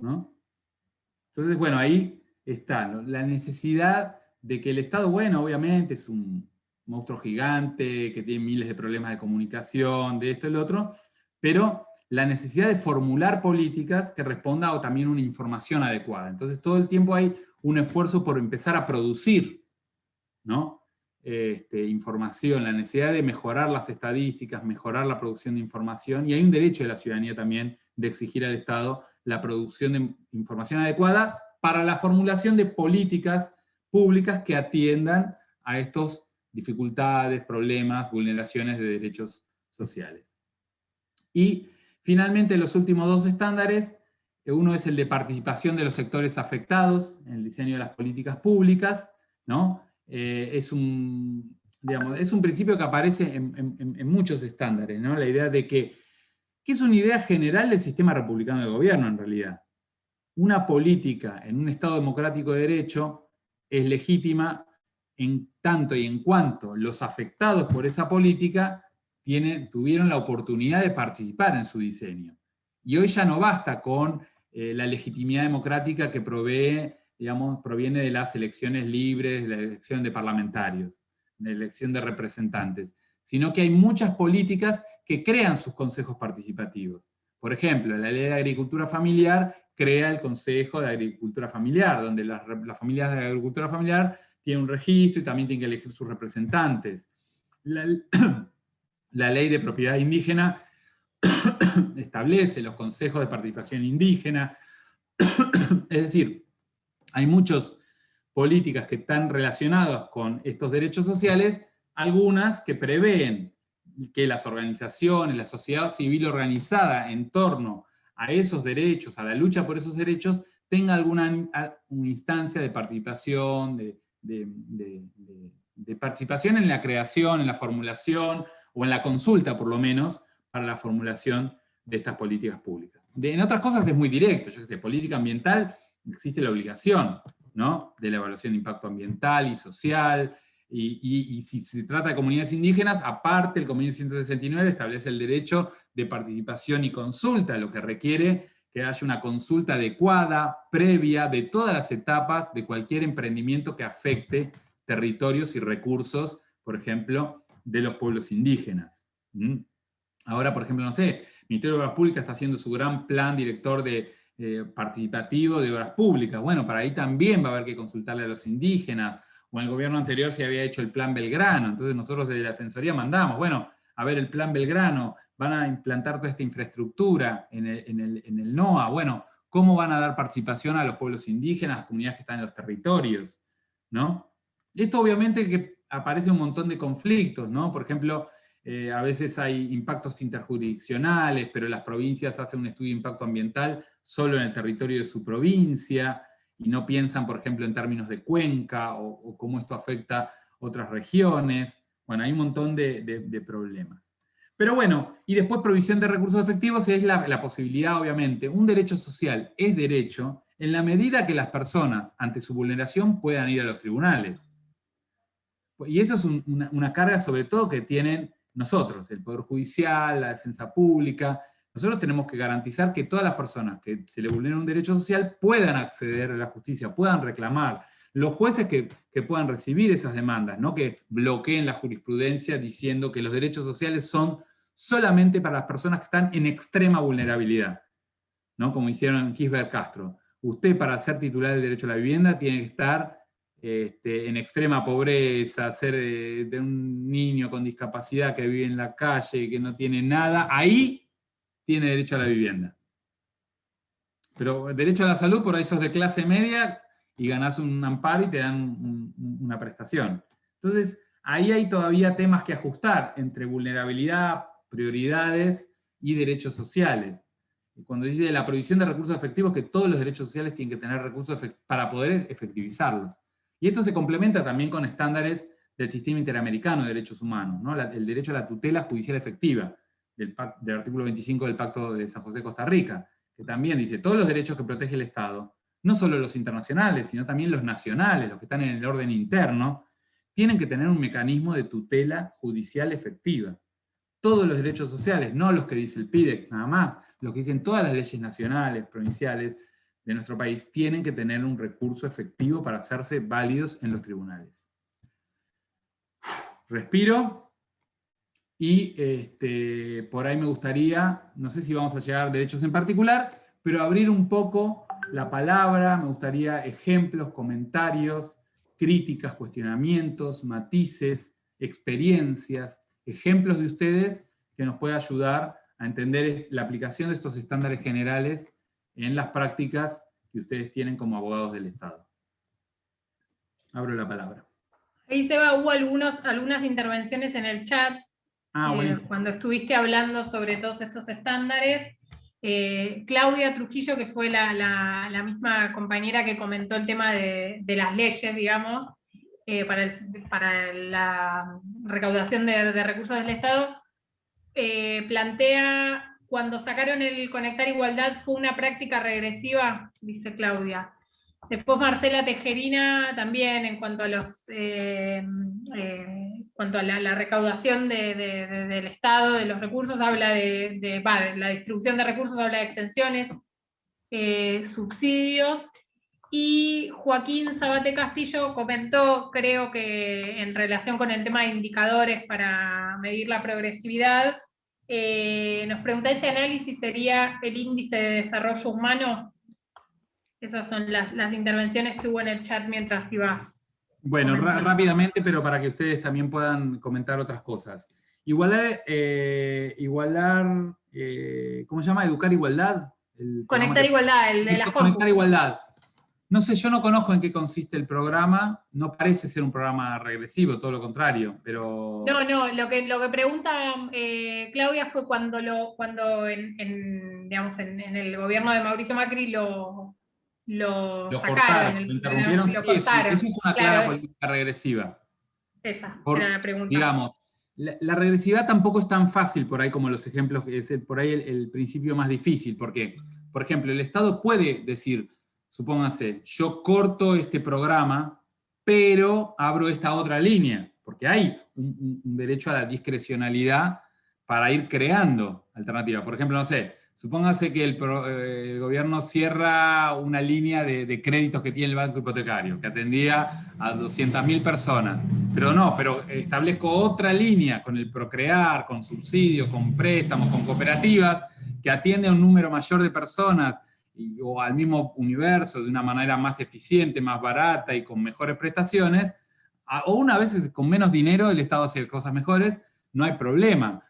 ¿no? Entonces, bueno, ahí está, ¿no? La necesidad de que el Estado, bueno, obviamente es un monstruo gigante, que tiene miles de problemas de comunicación, de esto y lo otro, pero la necesidad de formular políticas que respondan a también una información adecuada. Entonces todo el tiempo hay un esfuerzo por empezar a producir, ¿no? Información, la necesidad de mejorar las estadísticas, mejorar la producción de información, y hay un derecho de la ciudadanía también de exigir al Estado la producción de información adecuada para la formulación de políticas públicas que atiendan a estas dificultades, problemas, vulneraciones de derechos sociales. Y finalmente los últimos dos estándares, uno es el de participación de los sectores afectados en el diseño de las políticas públicas, ¿no? Es un principio que aparece en muchos estándares, ¿no? La idea de que es una idea general del sistema republicano de gobierno en realidad. Una política en un Estado democrático de derecho es legítima en tanto y en cuanto los afectados por esa política tuvieron la oportunidad de participar en su diseño. Y hoy ya no basta con la legitimidad democrática que proviene de las elecciones libres, de la elección de parlamentarios, de la elección de representantes, sino que hay muchas políticas que crean sus consejos participativos. Por ejemplo, la Ley de Agricultura Familiar crea el Consejo de Agricultura Familiar, donde las familias de agricultura familiar tienen un registro y también tienen que elegir sus representantes. La Ley de Propiedad Indígena establece los consejos de participación indígena. Es decir, hay muchas políticas que están relacionadas con estos derechos sociales, algunas que prevén que las organizaciones, la sociedad civil organizada en torno a esos derechos, a la lucha por esos derechos, tenga alguna instancia de participación, de participación en la creación, en la formulación, o en la consulta por lo menos, para la formulación de estas políticas públicas. En otras cosas es muy directo, yo qué sé, política ambiental, existe la obligación, ¿no?, de la evaluación de impacto ambiental y social, y si se trata de comunidades indígenas, aparte el convenio 169 establece el derecho de participación y consulta, lo que requiere que haya una consulta adecuada, previa, de todas las etapas de cualquier emprendimiento que afecte territorios y recursos, por ejemplo, de los pueblos indígenas. Ahora, por ejemplo, no sé, el Ministerio de Obras Públicas está haciendo su gran plan director participativo de obras públicas. Bueno, para ahí también va a haber que consultarle a los indígenas, o en el gobierno anterior se había hecho el plan Belgrano, entonces nosotros desde la Defensoría mandamos, bueno, a ver el plan Belgrano, van a implantar toda esta infraestructura en el NOA, bueno, ¿cómo van a dar participación a los pueblos indígenas, a las comunidades que están en los territorios? ¿No? Esto obviamente que aparece un montón de conflictos, ¿no? Por ejemplo, a veces hay impactos interjurisdiccionales, pero las provincias hacen un estudio de impacto ambiental solo en el territorio de su provincia, y no piensan, por ejemplo, en términos de cuenca, o cómo esto afecta otras regiones. Bueno, hay un montón de problemas. Pero bueno, y después provisión de recursos efectivos es la posibilidad, obviamente. Un derecho social es derecho en la medida que las personas, ante su vulneración, puedan ir a los tribunales. Y eso es una carga sobre todo que tienen nosotros, el Poder Judicial, la defensa pública. Nosotros tenemos que garantizar que todas las personas que se le vulnera un derecho social puedan acceder a la justicia, puedan reclamar. Los jueces que puedan recibir esas demandas, no que bloqueen la jurisprudencia diciendo que los derechos sociales son solamente para las personas que están en extrema vulnerabilidad, ¿no? Como hicieron en Kisber Castro. Usted, para ser titular del derecho a la vivienda, tiene que estar en extrema pobreza, ser de un niño con discapacidad que vive en la calle, que no tiene nada, ahí tiene derecho a la vivienda. Pero derecho a la salud, por ahí sos de clase media y ganás un amparo y te dan una prestación. Entonces, ahí hay todavía temas que ajustar entre vulnerabilidad, prioridades y derechos sociales. Cuando dice la provisión de recursos efectivos, que todos los derechos sociales tienen que tener recursos para poder efectivizarlos. Y esto se complementa también con estándares del sistema interamericano de derechos humanos, ¿no? El derecho a la tutela judicial efectiva, del artículo 25 del Pacto de San José, Costa Rica, que también dice todos los derechos que protege el Estado, no solo los internacionales, sino también los nacionales, los que están en el orden interno, tienen que tener un mecanismo de tutela judicial efectiva. Todos los derechos sociales, no los que dice el PIDEC nada más, los que dicen todas las leyes nacionales, provinciales de nuestro país, tienen que tener un recurso efectivo para hacerse válidos en los tribunales. Respiro. Y por ahí me gustaría, no sé si vamos a llegar a derechos en particular, pero abrir un poco la palabra, me gustaría ejemplos, comentarios, críticas, cuestionamientos, matices, experiencias, ejemplos de ustedes que nos pueda ayudar a entender la aplicación de estos estándares generales en las prácticas que ustedes tienen como abogados del Estado. Abro la palabra. Ahí, Seba, hubo algunas intervenciones en el chat Buenísimo. cuando estuviste hablando sobre todos estos estándares. Claudia Trujillo, que fue la misma compañera que comentó el tema de las leyes, digamos, para la recaudación de recursos del Estado, plantea, cuando sacaron el Conectar Igualdad fue una práctica regresiva, dice Claudia. Después Marcela Tejerina también, en cuanto a la recaudación del Estado, de los recursos, habla de la distribución de recursos, habla de exenciones, subsidios. Y Joaquín Sabate Castillo comentó, creo que en relación con el tema de indicadores para medir la progresividad, nos pregunta, ¿ese análisis sería el índice de desarrollo humano? Esas son las intervenciones que hubo en el chat mientras ibas. Bueno, rápidamente, pero para que ustedes también puedan comentar otras cosas. Igualar, ¿cómo se llama? ¿Educar Igualdad? Conectar Igualdad, el de las Conectar Igualdad. No sé, yo no conozco en qué consiste el programa, no parece ser un programa regresivo, todo lo contrario, pero... No, lo que pregunta Claudia fue cuando en el gobierno de Mauricio Macri lo sacaron, lo interrumpieron, sí, eso es una clara política regresiva. Esa era la pregunta. Digamos, la regresividad tampoco es tan fácil por ahí como los ejemplos, que es por ahí el principio más difícil, porque, por ejemplo, el Estado puede decir, supóngase, yo corto este programa, pero abro esta otra línea, porque hay un derecho a la discrecionalidad para ir creando alternativas. Por ejemplo, no sé, supóngase que el gobierno cierra una línea de créditos que tiene el banco hipotecario, que atendía a 200.000 personas. Pero establezco otra línea con el Procrear, con subsidios, con préstamos, con cooperativas, que atiende a un número mayor de personas o al mismo universo de una manera más eficiente, más barata y con mejores prestaciones, o una vez con menos dinero el Estado hace cosas mejores, no hay problema.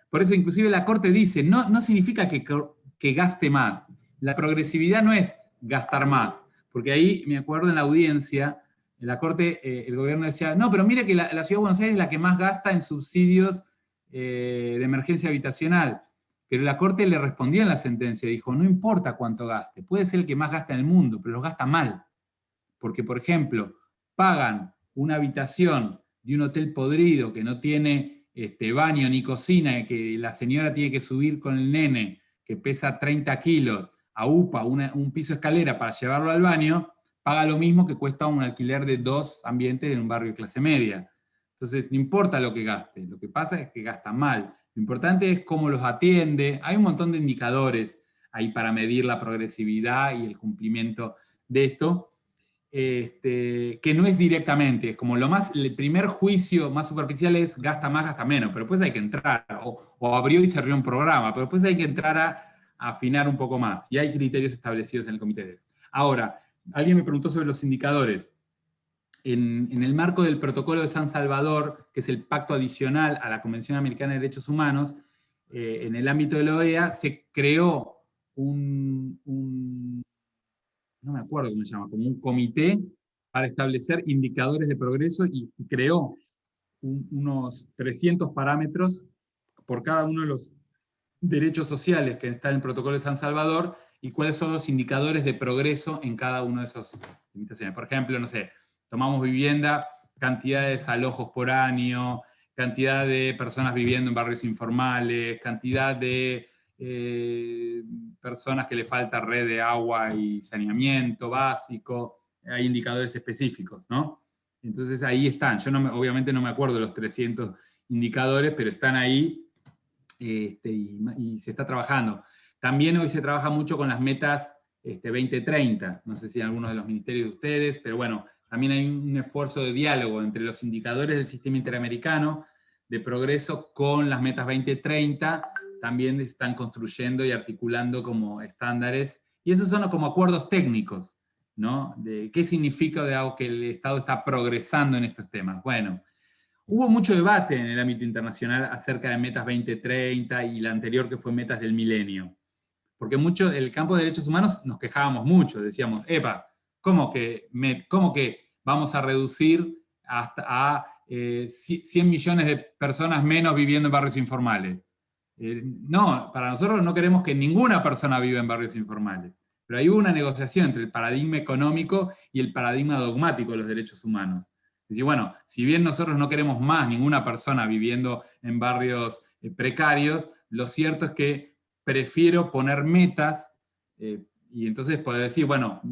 Por eso inclusive la Corte dice, no significa que gaste más. La progresividad no es gastar más, porque ahí me acuerdo en la audiencia, en la Corte el gobierno decía, no, pero mire que la Ciudad de Buenos Aires es la que más gasta en subsidios de emergencia habitacional. Pero la Corte le respondía en la sentencia, dijo, no importa cuánto gaste, puede ser el que más gasta en el mundo, pero lo gasta mal. Porque, por ejemplo, pagan una habitación de un hotel podrido que no tiene baño ni cocina, que la señora tiene que subir con el nene, que pesa 30 kilos, a UPA, un piso escalera para llevarlo al baño, paga lo mismo que cuesta un alquiler de 2 ambientes en un barrio de clase media. Entonces, no importa lo que gaste, lo que pasa es que gasta mal. Lo importante es cómo los atiende. Hay un montón de indicadores ahí para medir la progresividad y el cumplimiento de esto, que no es directamente, es como el primer juicio más superficial es gasta más, gasta menos, pero después hay que entrar, o abrió y cerró un programa, pero después hay que entrar a afinar un poco más, y hay criterios establecidos en el Comité DES. Ahora, alguien me preguntó sobre los indicadores. En el marco del Protocolo de San Salvador, que es el pacto adicional a la Convención Americana de Derechos Humanos, en el ámbito de la OEA se creó no me acuerdo cómo se llama, como un comité para establecer indicadores de progreso y creó unos 300 parámetros por cada uno de los derechos sociales que está en el Protocolo de San Salvador y cuáles son los indicadores de progreso en cada uno de esas limitaciones. Por ejemplo, no sé, tomamos vivienda, cantidad de desalojos por año, cantidad de personas viviendo en barrios informales, cantidad de personas que le falta red de agua y saneamiento básico, hay indicadores específicos, ¿no? Entonces ahí están, yo obviamente no me acuerdo de los 300 indicadores, pero están ahí y se está trabajando. También hoy se trabaja mucho con las metas 2030, no sé si en algunos de los ministerios de ustedes, pero bueno, también hay un esfuerzo de diálogo entre los indicadores del sistema interamericano de progreso con las metas 2030, también están construyendo y articulando como estándares, y esos son como acuerdos técnicos, ¿no? De qué significa de algo que el Estado está progresando en estos temas. Bueno, hubo mucho debate en el ámbito internacional acerca de metas 2030 y la anterior que fue metas del milenio. Porque mucho, el campo de derechos humanos nos quejábamos mucho, decíamos, epa, ¿cómo que vamos a reducir a 100 millones de personas menos viviendo en barrios informales? No, para nosotros no queremos que ninguna persona viva en barrios informales. Pero hay una negociación entre el paradigma económico y el paradigma dogmático de los derechos humanos. Es decir, bueno, si bien nosotros no queremos más ninguna persona viviendo en barrios precarios, lo cierto es que prefiero poner metas y entonces poder decir, bueno,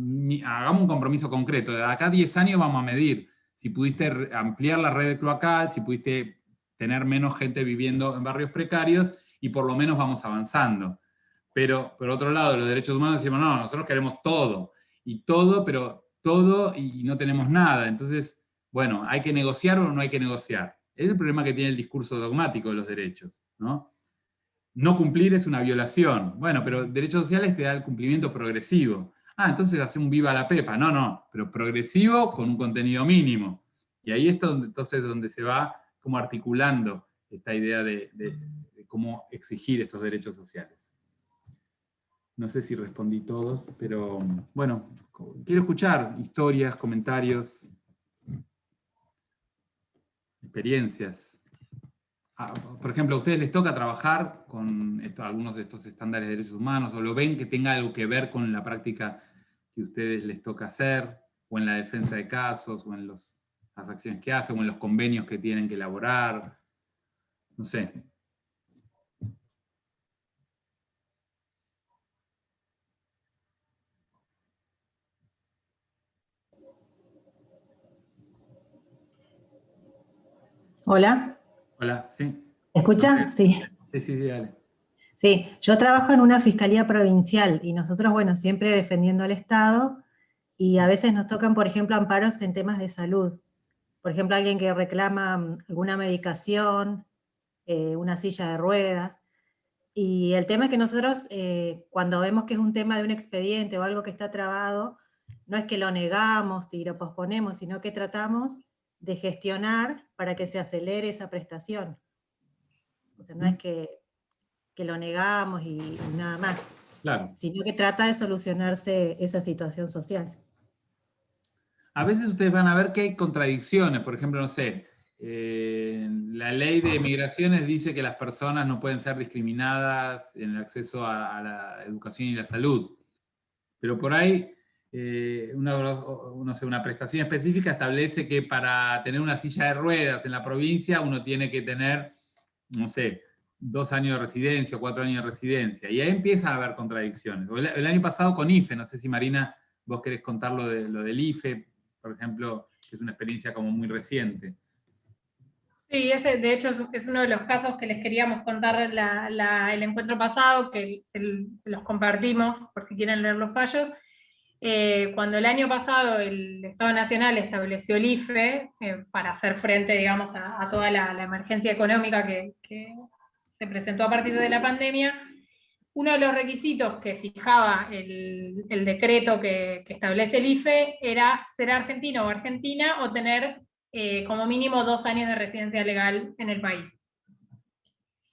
hagamos un compromiso concreto. De acá a 10 años vamos a medir si pudiste ampliar la red cloacal, si pudiste tener menos gente viviendo en barrios precarios, y por lo menos vamos avanzando. Pero, por otro lado, los derechos humanos decimos, no, nosotros queremos todo, pero todo y no tenemos nada. Entonces, bueno, ¿hay que negociar o no hay que negociar? Es el problema que tiene el discurso dogmático de los derechos, ¿no? No cumplir es una violación. Bueno, pero derechos sociales te da el cumplimiento progresivo. Ah, entonces hace un viva la pepa. No, pero progresivo con un contenido mínimo. Y ahí es entonces donde se va como articulando esta idea de cómo exigir estos derechos sociales. No sé si respondí todos, pero bueno, quiero escuchar historias, comentarios, experiencias. Por ejemplo, ¿a ustedes les toca trabajar con algunos de estos estándares de derechos humanos, o lo ven que tenga algo que ver con la práctica que a ustedes les toca hacer, o en la defensa de casos, o en las acciones que hacen, o en los convenios que tienen que elaborar? No sé. Hola, Hola, ¿sí? ¿me escucha? Sí. Sí, dale. Sí, yo trabajo en una fiscalía provincial y nosotros, bueno, siempre defendiendo al Estado, y a veces nos tocan, por ejemplo, amparos en temas de salud. Por ejemplo, alguien que reclama alguna medicación, una silla de ruedas. Y el tema es que nosotros, cuando vemos que es un tema de un expediente o algo que está trabado, no es que lo negamos y lo posponemos, sino que tratamos de gestionar para que se acelere esa prestación. O sea, no es que lo negamos y nada más, Claro. sino que trata de solucionarse esa situación social. A veces ustedes van a ver que hay contradicciones. Por ejemplo, no sé, la ley de migraciones dice que las personas no pueden ser discriminadas en el acceso a la educación y la salud. Pero por ahí, una prestación específica establece que para tener una silla de ruedas en la provincia uno tiene que tener, no sé, 2 años de residencia o 4 años de residencia. Y ahí empieza a haber contradicciones. El año pasado con IFE, no sé si Marina, vos querés contar lo del IFE, por ejemplo, que es una experiencia como muy reciente. Sí, ese de hecho es uno de los casos que les queríamos contar el encuentro pasado, que se los compartimos por si quieren leer los fallos. Cuando el año pasado el Estado Nacional estableció el IFE para hacer frente, digamos, a toda la emergencia económica que se presentó a partir de la pandemia, uno de los requisitos que fijaba el decreto que establece el IFE era ser argentino o argentina o tener como mínimo 2 años de residencia legal en el país.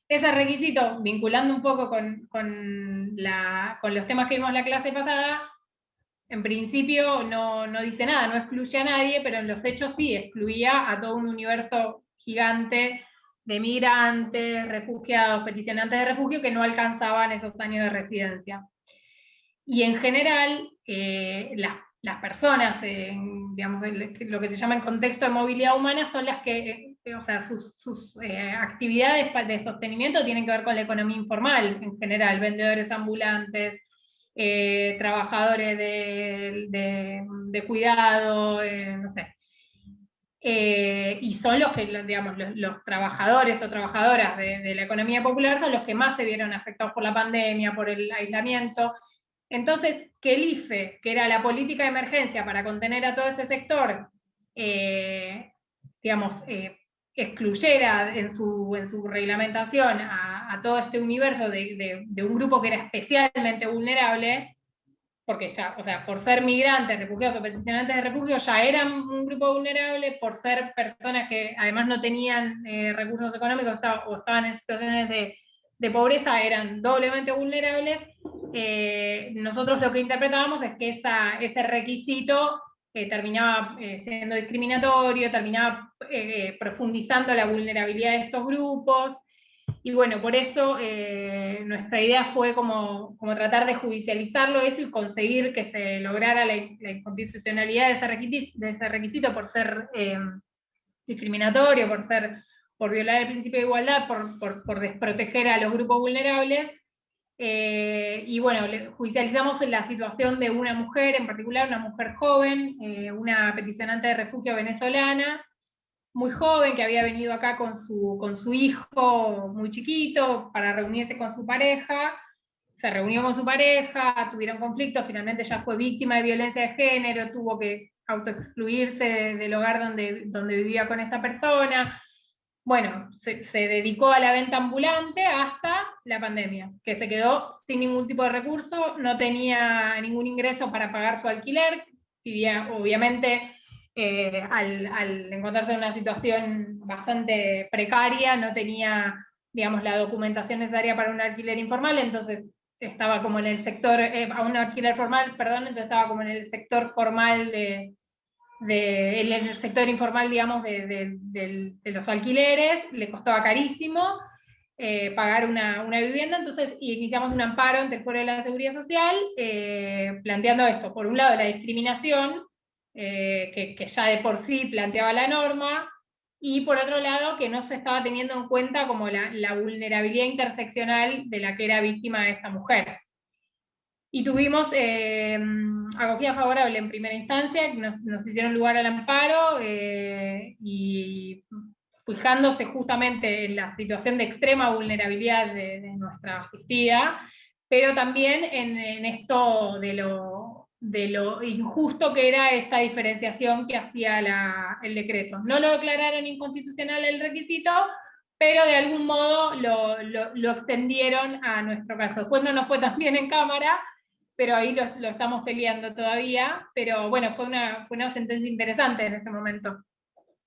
Ese requisito, vinculando un poco con los temas que vimos en la clase pasada, en principio no dice nada, no excluye a nadie, pero en los hechos sí excluía a todo un universo gigante de migrantes, refugiados, peticionantes de refugio que no alcanzaban esos años de residencia. Y en general, las personas, digamos, lo que se llama en contexto de movilidad humana, son las que, o sea, sus actividades de sostenimiento tienen que ver con la economía informal, en general, vendedores ambulantes, trabajadores de cuidado, no sé. Y son los que, digamos, los trabajadores o trabajadoras de la economía popular son los que más se vieron afectados por la pandemia, por el aislamiento. Entonces, que el IFE, que era la política de emergencia para contener a todo ese sector, digamos, excluyera en su reglamentación a todo este universo de un grupo que era especialmente vulnerable, porque ya, o sea, por ser migrantes, refugiados o peticionantes de refugio, ya eran un grupo vulnerable, por ser personas que además no tenían recursos económicos o estaban en situaciones de pobreza, eran doblemente vulnerables. Nosotros lo que interpretábamos es que ese requisito terminaba siendo discriminatorio, terminaba profundizando la vulnerabilidad de estos grupos. Y bueno, por eso nuestra idea fue como tratar de judicializarlo eso y conseguir que se lograra la inconstitucionalidad de ese requisito por ser discriminatorio, por violar el principio de igualdad, por desproteger a los grupos vulnerables. Y bueno, judicializamos la situación de una mujer, en particular una mujer joven, una peticionante de refugio venezolana, muy joven, que había venido acá con su hijo muy chiquito para reunirse con su pareja. Se reunió con su pareja, tuvieron conflictos, finalmente ella fue víctima de violencia de género, tuvo que autoexcluirse del hogar donde vivía con esta persona. Bueno, se dedicó a la venta ambulante hasta la pandemia, que se quedó sin ningún tipo de recurso, no tenía ningún ingreso para pagar su alquiler, vivía obviamente al encontrarse en una situación bastante precaria, no tenía, digamos, la documentación necesaria para un alquiler informal, entonces estaba como en el sector, a un alquiler formal, perdón, entonces estaba como en el sector formal en el sector informal, digamos, de los alquileres, le costaba carísimo pagar una vivienda, entonces iniciamos un amparo ante el Foro de la Seguridad Social, planteando esto, por un lado la discriminación, que ya de por sí planteaba la norma, y por otro lado que no se estaba teniendo en cuenta como la vulnerabilidad interseccional de la que era víctima esta mujer. Y tuvimos acogida favorable en primera instancia, que nos hicieron lugar al amparo, y fijándose justamente en la situación de extrema vulnerabilidad de nuestra asistida, pero también en esto de lo injusto que era esta diferenciación que hacía el decreto. No lo declararon inconstitucional el requisito, pero de algún modo lo extendieron a nuestro caso. Después no nos fue tan bien en Cámara, pero ahí lo estamos peleando todavía, pero bueno, fue una sentencia interesante en ese momento,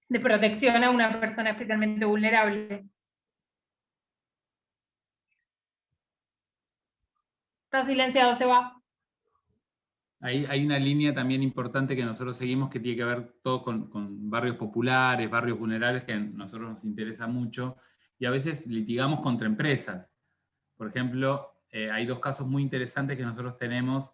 de protección a una persona especialmente vulnerable. Está silenciado, Seba. Hay una línea también importante que nosotros seguimos que tiene que ver todo con barrios populares, barrios vulnerables, que a nosotros nos interesa mucho, y a veces litigamos contra empresas. Por ejemplo, hay dos casos muy interesantes que nosotros tenemos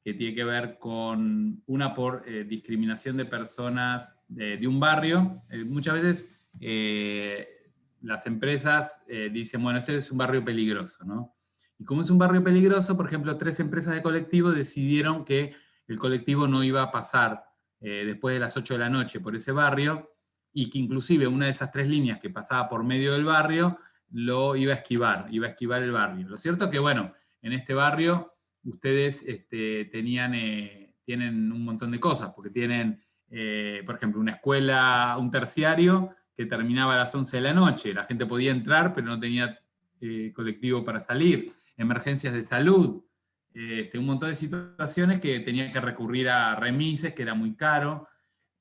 que tiene que ver con una por discriminación de personas de un barrio. Muchas veces las empresas dicen, bueno, este es un barrio peligroso, ¿no? Y como es un barrio peligroso, por ejemplo, 3 empresas de colectivo decidieron que el colectivo no iba a pasar después de las 8 de la noche por ese barrio, y que inclusive una de esas 3 líneas que pasaba por medio del barrio lo iba a esquivar el barrio. Lo cierto es que, bueno, en este barrio ustedes tienen un montón de cosas, porque tienen, por ejemplo, una escuela, un terciario que terminaba a las 11 de la noche. La gente podía entrar, pero no tenía colectivo para salir. Emergencias de salud, un montón de situaciones que tenían que recurrir a remises, que era muy caro.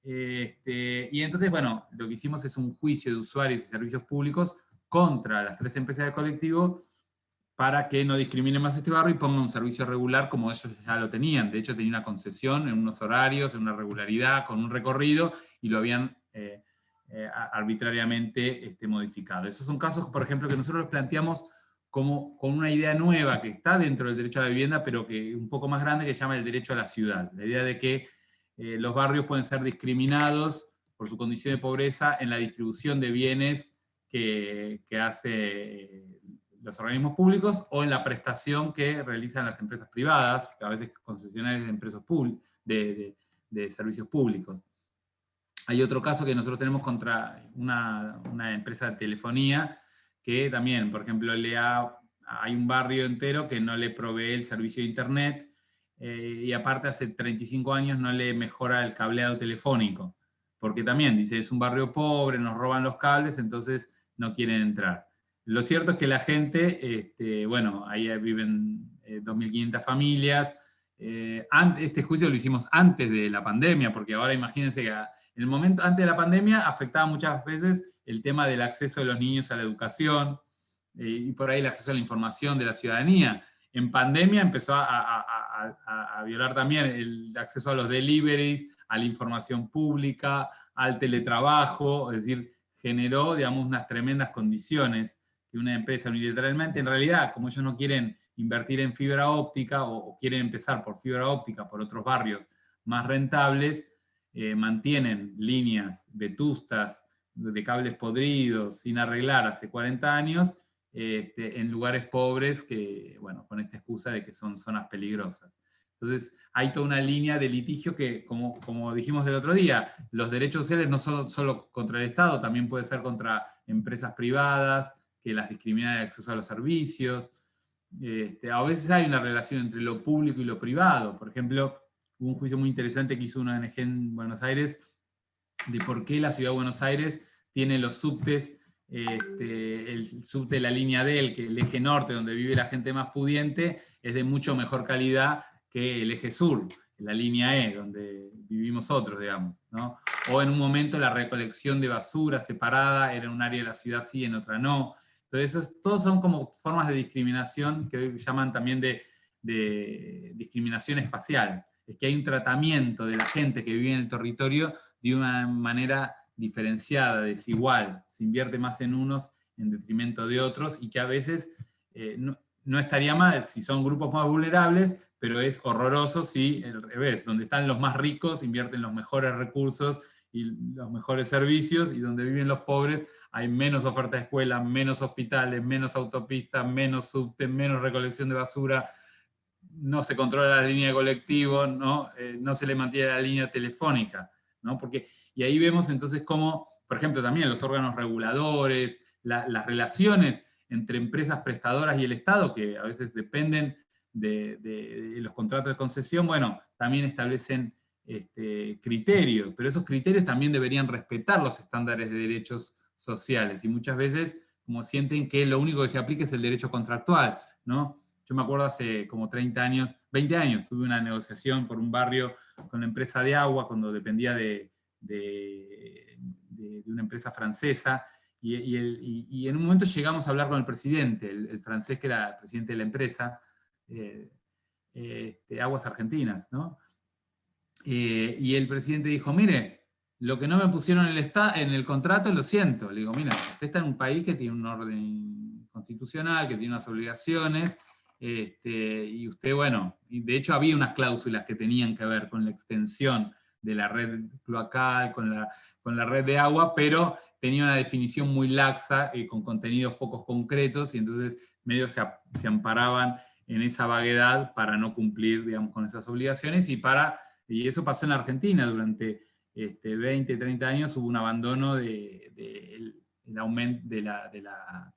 Y entonces, bueno, lo que hicimos es un juicio de usuarios y servicios públicos contra las 3 empresas de colectivo para que no discriminen más este barrio y pongan un servicio regular como ellos ya lo tenían. De hecho, tenía una concesión en unos horarios, en una regularidad, con un recorrido, y lo habían arbitrariamente modificado. Esos son casos, por ejemplo, que nosotros los planteamos como con una idea nueva que está dentro del derecho a la vivienda, pero que un poco más grande, que se llama el derecho a la ciudad. La idea de que los barrios pueden ser discriminados por su condición de pobreza en la distribución de bienes que hace los organismos públicos o en la prestación que realizan las empresas privadas, a veces concesionarias de servicios públicos. Hay otro caso que nosotros tenemos contra una empresa de telefonía que también, por ejemplo, hay un barrio entero que no le provee el servicio de internet, y aparte hace 35 años no le mejora el cableado telefónico. porque también dice, es un barrio pobre, nos roban los cables, entonces no quieren entrar. Lo cierto es que la gente, bueno, ahí viven 2.500 familias. Este juicio lo hicimos antes de la pandemia, porque ahora imagínense que en el momento antes de la pandemia afectaba muchas veces el tema del acceso de los niños a la educación, y por ahí el acceso a la información de la ciudadanía. En pandemia empezó a violar también el acceso a los deliveries, a la información pública, al teletrabajo, es decir, generó, digamos, unas tremendas condiciones que una empresa unilateralmente, en realidad, como ellos no quieren invertir en fibra óptica o quieren empezar por fibra óptica por otros barrios más rentables, mantienen líneas vetustas de cables podridos, sin arreglar hace 40 años, en lugares pobres que, bueno, con esta excusa de que son zonas peligrosas. Entonces, hay toda una línea de litigio que, como dijimos el otro día, los derechos sociales no son solo contra el Estado, también puede ser contra empresas privadas que las discriminan de acceso a los servicios. A veces hay una relación entre lo público y lo privado. Por ejemplo, hubo un juicio muy interesante que hizo una ONG en Buenos Aires de por qué la ciudad de Buenos Aires tiene los subtes, el subte de la línea D, el eje norte, donde vive la gente más pudiente, es de mucho mejor calidad que el eje sur, la línea E, donde vivimos otros, digamos, ¿no? O en un momento la recolección de basura separada era en un área de la ciudad sí, en otra no. Entonces, todos son como formas de discriminación que hoy llaman también de discriminación espacial. Es que hay un tratamiento de la gente que vive en el territorio de una manera diferenciada, desigual, se invierte más en unos en detrimento de otros, y que a veces no estaría mal si son grupos más vulnerables, pero es horroroso si al revés, donde están los más ricos invierten los mejores recursos y los mejores servicios, y donde viven los pobres hay menos oferta de escuela, menos hospitales, menos autopistas, menos subte, menos recolección de basura, no se controla la línea de colectivo, ¿no? No se le mantiene la línea telefónica, ¿no? Y ahí vemos entonces cómo, por ejemplo, también los órganos reguladores, las relaciones entre empresas prestadoras y el Estado, que a veces dependen de los contratos de concesión, bueno, también establecen criterios, pero esos criterios también deberían respetar los estándares de derechos sociales, y muchas veces como sienten que lo único que se aplica es el derecho contractual, ¿no? Yo me acuerdo hace como 30 años, 20 años, tuve una negociación por un barrio con la empresa de agua, cuando dependía de una empresa francesa, y en un momento llegamos a hablar con el presidente, el francés que era presidente de la empresa, Aguas Argentinas, ¿no? Y el presidente dijo, mire, lo que no me pusieron en el contrato, lo siento. Le digo, mira, usted está en un país que tiene un orden constitucional, que tiene unas obligaciones, y usted, bueno, y de hecho había unas cláusulas que tenían que ver con la extensión de la red cloacal, con la red de agua, pero tenía una definición muy laxa, con contenidos pocos concretos, y entonces medio se amparaban en esa vaguedad para no cumplir, digamos, con esas obligaciones, y eso pasó en la Argentina durante 20, 30 años, hubo un abandono del aumento de la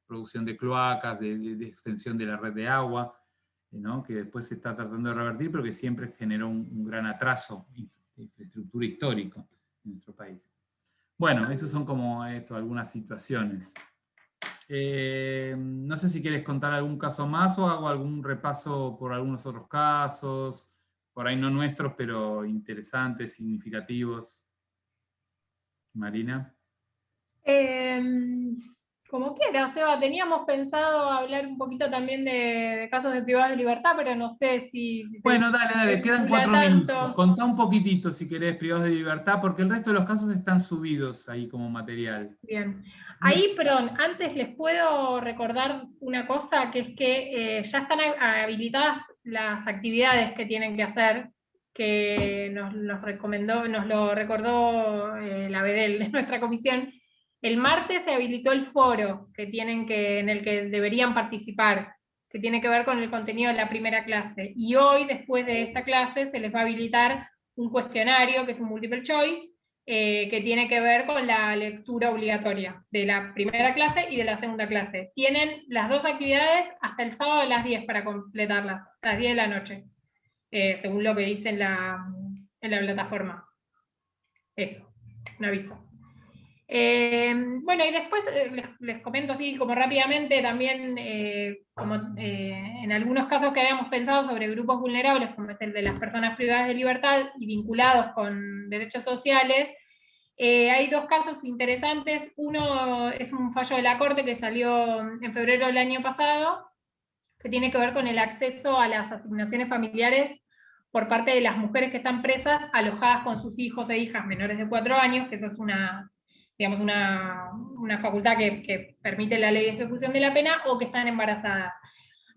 producción de cloacas, de extensión de la red de agua, ¿no? Que después se está tratando de revertir, pero que siempre generó un gran atraso de infraestructura histórico en nuestro país. Bueno, esas son como algunas situaciones. No sé si quieres contar algún caso más o hago algún repaso por algunos otros casos, por ahí no nuestros, pero interesantes, significativos. Marina. Como quieras, Seba, teníamos pensado hablar un poquito también de casos de privados de libertad, pero no sé si bueno, dale, quedan 4 tanto. minutos. Contá un poquitito, si querés, privados de libertad, porque el resto de los casos están subidos ahí como material. Bien. Ahí, perdón, antes les puedo recordar una cosa, que es que ya están habilitadas las actividades que tienen que hacer, que nos lo recordó la BEDEL de nuestra comisión. El martes se habilitó el foro en el que deberían participar, que tiene que ver con el contenido de la primera clase. Y hoy, después de esta clase, se les va a habilitar un cuestionario, que es un multiple choice, que tiene que ver con la lectura obligatoria de la primera clase y de la segunda clase. Tienen las dos actividades hasta el sábado a las 10 para completarlas, a las 10 de la noche, según lo que dice en la plataforma. Eso, un aviso. Bueno, y después les comento así como rápidamente también, en algunos casos que habíamos pensado sobre grupos vulnerables, como es el de las personas privadas de libertad y vinculados con derechos sociales, hay dos casos interesantes. Uno es un fallo de la Corte que salió en febrero del año pasado, que tiene que ver con el acceso a las asignaciones familiares por parte de las mujeres que están presas, alojadas con sus hijos e hijas menores de 4 años, que eso es una facultad que permite la ley de ejecución de la pena, o que están embarazadas.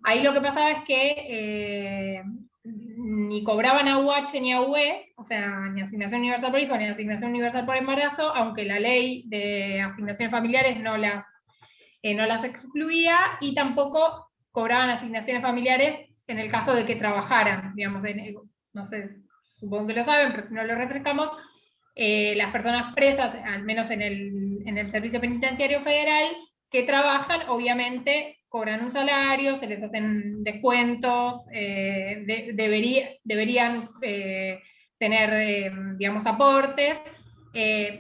Ahí lo que pasaba es que ni cobraban AUH ni AUE, o sea, ni asignación universal por hijo, ni asignación universal por embarazo, aunque la ley de asignaciones familiares no las excluía, y tampoco cobraban asignaciones familiares en el caso de que trabajaran, digamos, no sé, supongo que lo saben, pero si no lo refrescamos, las personas presas, al menos en el Servicio Penitenciario Federal, que trabajan, obviamente cobran un salario, se les hacen descuentos, deberían tener, digamos, aportes,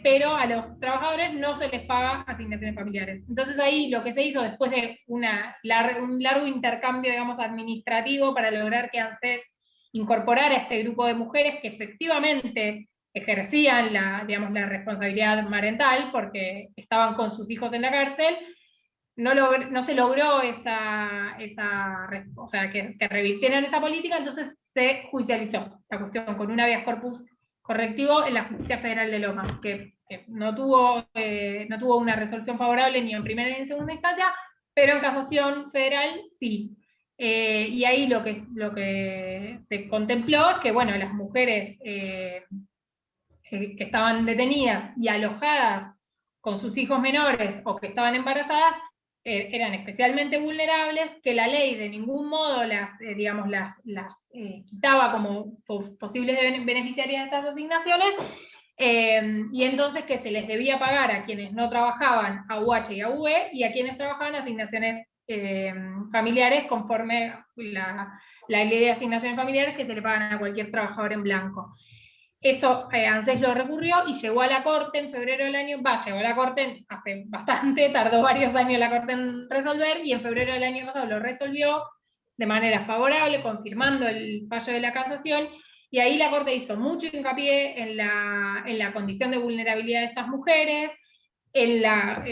pero a los trabajadores no se les paga asignaciones familiares. Entonces ahí lo que se hizo después de un largo intercambio, digamos, administrativo para lograr que ANSES incorporara a este grupo de mujeres que efectivamente ejercían la responsabilidad parental porque estaban con sus hijos en la cárcel, no se logró o sea, que revirtieran esa política, entonces se judicializó la cuestión con un habeas corpus correctivo en la Justicia Federal de Lomas, que no tuvo una resolución favorable ni en primera ni en segunda instancia, pero en casación federal sí. Y ahí lo que se contempló es que, bueno, las mujeres que estaban detenidas y alojadas con sus hijos menores o que estaban embarazadas eran especialmente vulnerables, que la ley de ningún modo las quitaba como posibles beneficiarias de estas asignaciones, y entonces que se les debía pagar a quienes no trabajaban AUH y AUE, y a quienes trabajaban asignaciones familiares conforme la ley de asignaciones familiares que se le pagan a cualquier trabajador en blanco. Eso ANSES lo recurrió y llegó a la Corte en febrero del año, llegó a la Corte hace bastante, tardó varios años la Corte en resolver, y en febrero del año pasado lo resolvió de manera favorable, confirmando el fallo de la casación, y ahí la Corte hizo mucho hincapié en la condición de vulnerabilidad de estas mujeres, en la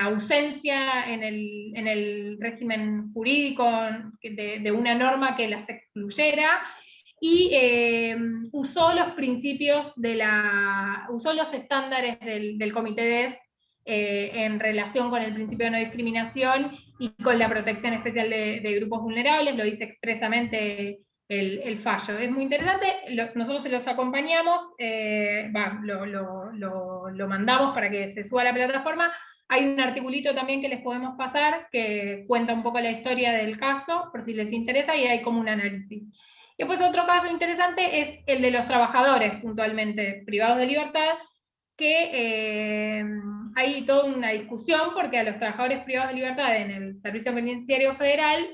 ausencia en el régimen jurídico de una norma que las excluyera, y usó los principios usó los estándares del Comité DES en relación con el principio de no discriminación y con la protección especial de grupos vulnerables, lo dice expresamente el fallo. Es muy interesante, nosotros se los acompañamos, lo mandamos para que se suba a la plataforma. Hay un articulito también que les podemos pasar que cuenta un poco la historia del caso, por si les interesa, y hay como un análisis. Y después otro caso interesante es el de los trabajadores puntualmente privados de libertad, que hay toda una discusión porque a los trabajadores privados de libertad en el Servicio Penitenciario Federal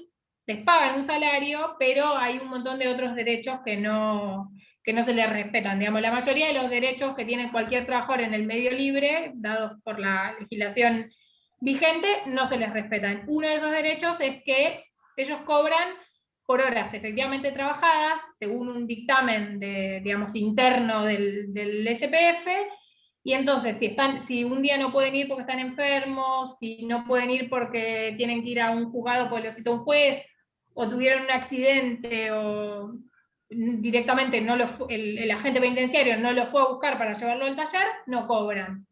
les pagan un salario, pero hay un montón de otros derechos que no se les respetan. Digamos, la mayoría de los derechos que tiene cualquier trabajador en el medio libre, dados por la legislación vigente, no se les respetan. Uno de esos derechos es que ellos cobran por horas efectivamente trabajadas, según un dictamen interno del SPF, y entonces si un día no pueden ir porque están enfermos, si no pueden ir porque tienen que ir a un juzgado porque lo citó un juez, o tuvieron un accidente, o directamente el agente penitenciario no lo fue a buscar para llevarlo al taller, no cobran.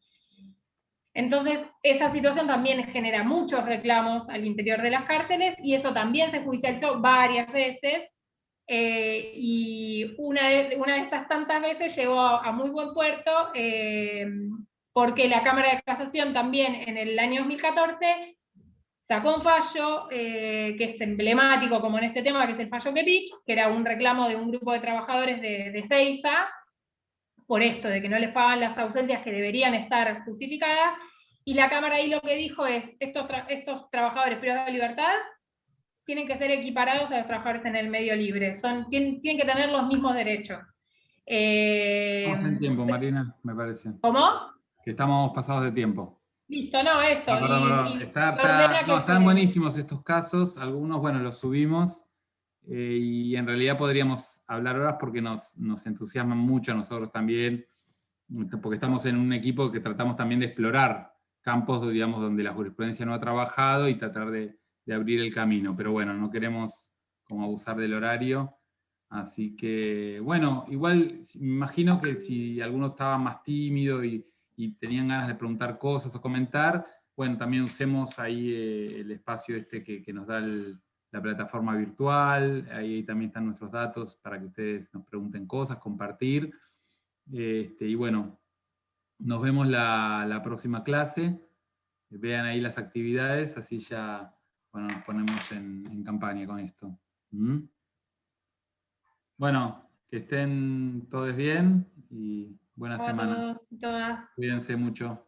Entonces, esa situación también genera muchos reclamos al interior de las cárceles, y eso también se judicializó varias veces, y una de estas tantas veces llegó a muy buen puerto, porque la Cámara de Casación también en el año 2014 sacó un fallo que es emblemático como en este tema, que es el fallo Kepich, que era un reclamo de un grupo de trabajadores de Seiza, por esto de que no les pagan las ausencias que deberían estar justificadas, y la Cámara ahí lo que dijo es, estos trabajadores privados de libertad tienen que ser equiparados a los trabajadores en el medio libre, tienen que tener los mismos derechos. Estamos en tiempo, Marina, me parece. ¿Cómo? Que estamos pasados de tiempo. Listo, no, eso. Ah, perdón. Y ordena que Están buenísimos estos casos. Algunos, bueno, los subimos. Y en realidad podríamos hablar horas porque nos entusiasman mucho a nosotros también, porque estamos en un equipo que tratamos también de explorar campos, digamos, donde la jurisprudencia no ha trabajado y tratar de abrir el camino. Pero bueno, no queremos como abusar del horario. Así que, bueno, igual me imagino que si alguno estaba más tímido y tenían ganas de preguntar cosas o comentar, bueno, también usemos ahí el espacio este que nos da la plataforma virtual, ahí también están nuestros datos para que ustedes nos pregunten cosas, compartir. Y bueno, nos vemos la próxima clase. Vean ahí las actividades, así ya bueno, nos ponemos en campaña con esto. ¿Mm? Bueno, que estén todos bien y buena semana. todos y todas. Cuídense mucho.